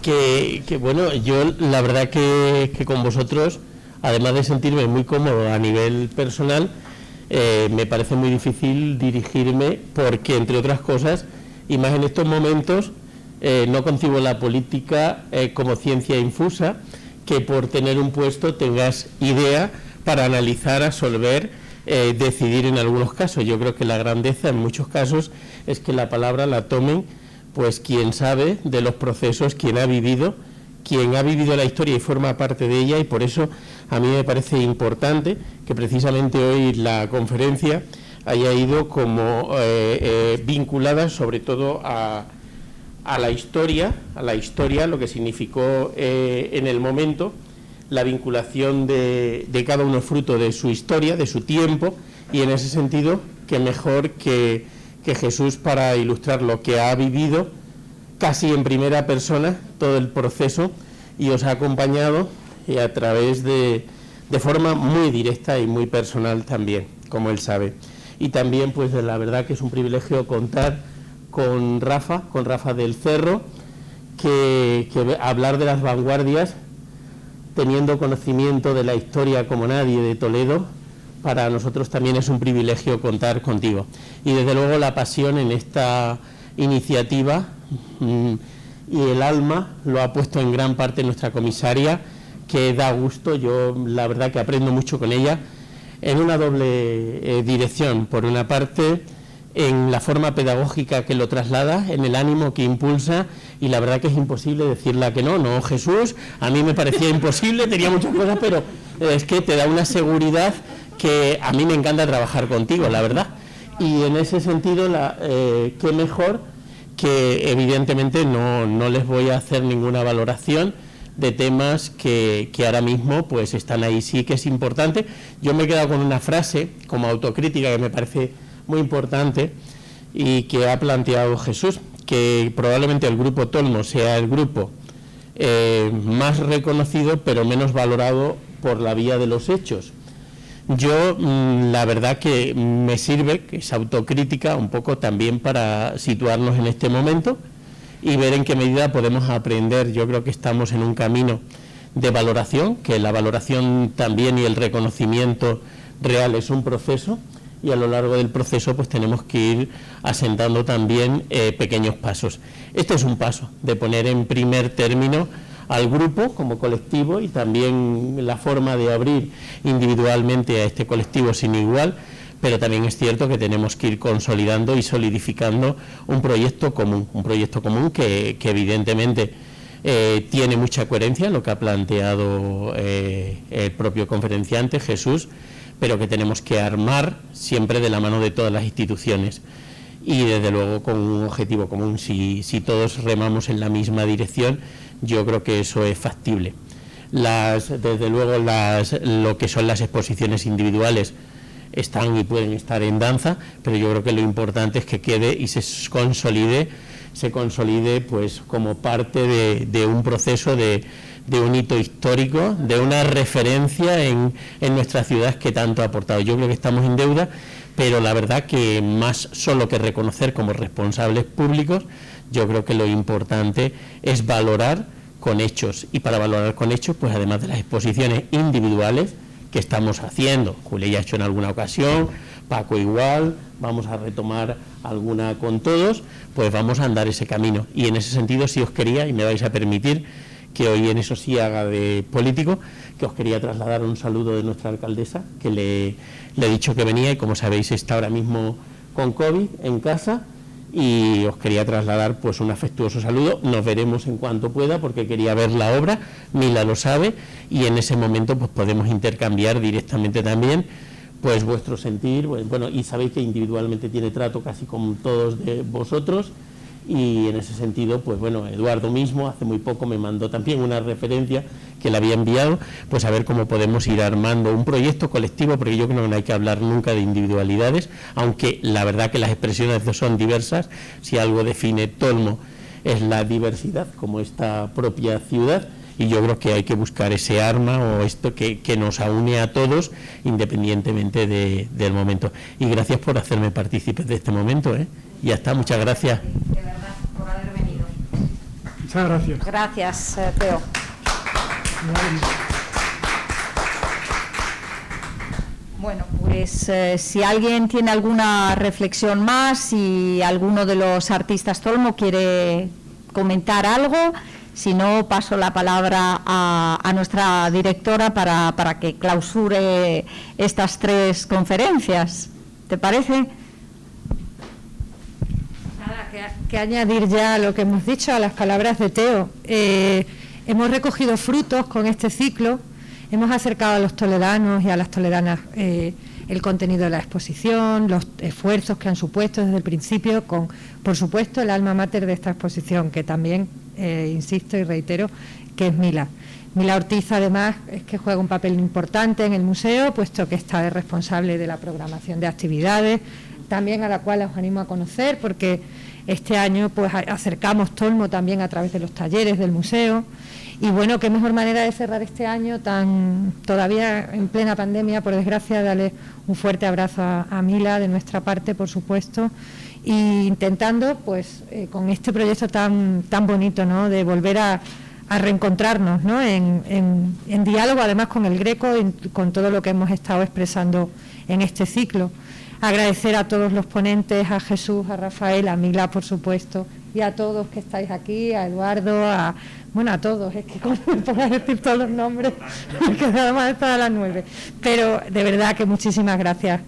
G: Que bueno, yo la verdad que con vosotros, además de sentirme muy cómodo a nivel personal, me parece muy difícil dirigirme porque, entre otras cosas, y más en estos momentos, no concibo la política como ciencia infusa, que por tener un puesto tengas idea para analizar, absolver, decidir en algunos casos. Yo creo que la grandeza en muchos casos es que la palabra la tomen pues quien sabe de los procesos, quien ha vivido la historia y forma parte de ella, y por eso a mí me parece importante que precisamente hoy la conferencia haya ido como vinculada sobre todo a la historia, lo que significó en el momento, la vinculación de cada uno fruto de su historia, de su tiempo, y en ese sentido, que mejor que Jesús para ilustrar lo que ha vivido casi en primera persona, todo el proceso, y os ha acompañado y a través de forma muy directa y muy personal también, como él sabe. Y también, pues la verdad que es un privilegio contar con Rafa del Cerro, que hablar de las vanguardias, teniendo conocimiento de la historia como nadie de Toledo, para nosotros también es un privilegio contar contigo. Y desde luego la pasión en esta iniciativa y el alma lo ha puesto en gran parte nuestra comisaria, que da gusto. Yo la verdad que aprendo mucho con ella en una doble dirección. Por una parte, en la forma pedagógica que lo traslada, en el ánimo que impulsa, y la verdad que es imposible decirla que no, Jesús, a mí me parecía imposible, tenía muchas cosas, pero es que te da una seguridad que a mí me encanta trabajar contigo, la verdad. Y en ese sentido, qué mejor que evidentemente no les voy a hacer ninguna valoración de temas que ahora mismo pues están ahí. Sí que es importante. Yo me he quedado con una frase como autocrítica que me parece muy importante y que ha planteado Jesús, que probablemente el grupo Tolmo sea el grupo más reconocido pero menos valorado por la vía de los hechos. Yo la verdad que me sirve esa autocrítica un poco también para situarnos en este momento y ver en qué medida podemos aprender. Yo creo que estamos en un camino de valoración, que la valoración también y el reconocimiento real es un proceso, y a lo largo del proceso pues tenemos que ir asentando también pequeños pasos. Este es un paso de poner en primer término al grupo como colectivo y también la forma de abrir individualmente a este colectivo sin igual, pero también es cierto que tenemos que ir consolidando y solidificando un proyecto común que evidentemente tiene mucha coherencia en lo que ha planteado el propio conferenciante Jesús, pero que tenemos que armar siempre de la mano de todas las instituciones y desde luego con un objetivo común. Si todos remamos en la misma dirección, yo creo que eso es factible. Desde luego lo que son las exposiciones individuales están y pueden estar en danza, pero yo creo que lo importante es que quede y se consolide pues como parte de un proceso de un hito histórico, de una referencia en nuestra ciudad que tanto ha aportado. Yo creo que estamos en deuda, pero la verdad que más solo que reconocer como responsables públicos, yo creo que lo importante es valorar con hechos, y para valorar con hechos, pues además de las exposiciones individuales que estamos haciendo, Julia ya ha hecho en alguna ocasión, Paco igual, vamos a retomar alguna con todos, pues vamos a andar ese camino. Y en ese sentido, si os quería, y me vais a permitir que hoy en eso sí haga de político, que os quería trasladar un saludo de nuestra alcaldesa, que le he dicho que venía y como sabéis está ahora mismo con COVID en casa, y os quería trasladar pues un afectuoso saludo. Nos veremos en cuanto pueda porque quería ver la obra, Mila lo sabe, y en ese momento pues podemos intercambiar directamente también pues vuestro sentir, bueno, y sabéis que individualmente tiene trato casi con todos de vosotros, y en ese sentido pues bueno, Eduardo mismo hace muy poco me mandó también una referencia que le había enviado, pues a ver cómo podemos ir armando un proyecto colectivo, porque yo creo que no hay que hablar nunca de individualidades, aunque la verdad que las expresiones son diversas. Si algo define Tolmo es la diversidad, como esta propia ciudad, y yo creo que hay que buscar ese arma o esto que nos une a todos independientemente del momento. Y gracias por hacerme partícipe de este momento, y ya está, muchas gracias.
E: De verdad, por haber venido.
C: Muchas gracias.
B: Gracias, Teo. Bueno, pues si alguien tiene alguna reflexión más, si alguno de los artistas Tolmo quiere comentar algo, si no, paso la palabra a nuestra directora para que clausure estas 3 conferencias. ¿Te parece?
A: Nada, que añadir ya a lo que hemos dicho, a las palabras de Teo. Hemos recogido frutos con este ciclo, hemos acercado a los toledanos y a las toledanas el contenido de la exposición, los esfuerzos que han supuesto desde el principio, con, por supuesto, el alma mater de esta exposición, que también, insisto y reitero, que es Mila. Mila Ortiz, además, es que juega un papel importante en el museo, puesto que está responsable de la programación de actividades, también a la cual os animo a conocer, porque este año pues acercamos Tolmo también a través de los talleres del museo. Y bueno, qué mejor manera de cerrar este año todavía en plena pandemia, por desgracia, darle un fuerte abrazo a Mila de nuestra parte, por supuesto, e intentando pues con este proyecto tan bonito, ¿no?, de volver a reencontrarnos, ¿no?, en diálogo además con el Greco y con todo lo que hemos estado expresando en este ciclo. Agradecer a todos los ponentes, a Jesús, a Rafael, a Mila, por supuesto, y a todos que estáis aquí, a Eduardo, a todos, es que como me pongo a decir todos los nombres, que nada más está a las 9. Pero de verdad que muchísimas gracias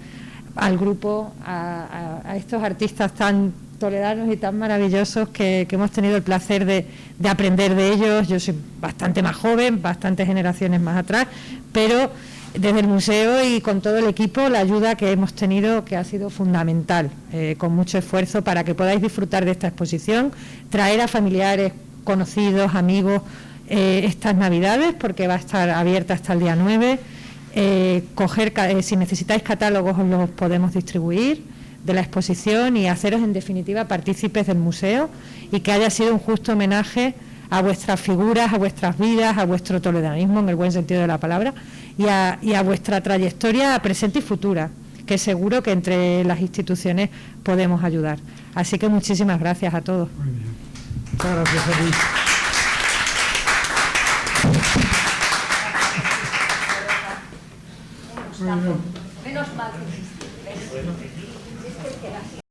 A: al grupo, a estos artistas tan toledanos y tan maravillosos que hemos tenido el placer de aprender de ellos. Yo soy bastante más joven, bastantes generaciones más atrás, pero desde el museo y con todo el equipo, la ayuda que hemos tenido, que ha sido fundamental, con mucho esfuerzo para que podáis disfrutar de esta exposición, traer a familiares, conocidos, amigos, estas Navidades, porque va a estar abierta hasta el día 9, si necesitáis catálogos os los podemos distribuir de la exposición y haceros en definitiva partícipes del museo, y que haya sido un justo homenaje a vuestras figuras, a vuestras vidas, a vuestro toledanismo en el buen sentido de la palabra, y a vuestra trayectoria presente y futura, que seguro que entre las instituciones podemos ayudar. Así que muchísimas gracias a todos.
C: Muy bien. Muchas gracias a ti.
E: Menos mal que existe. Es que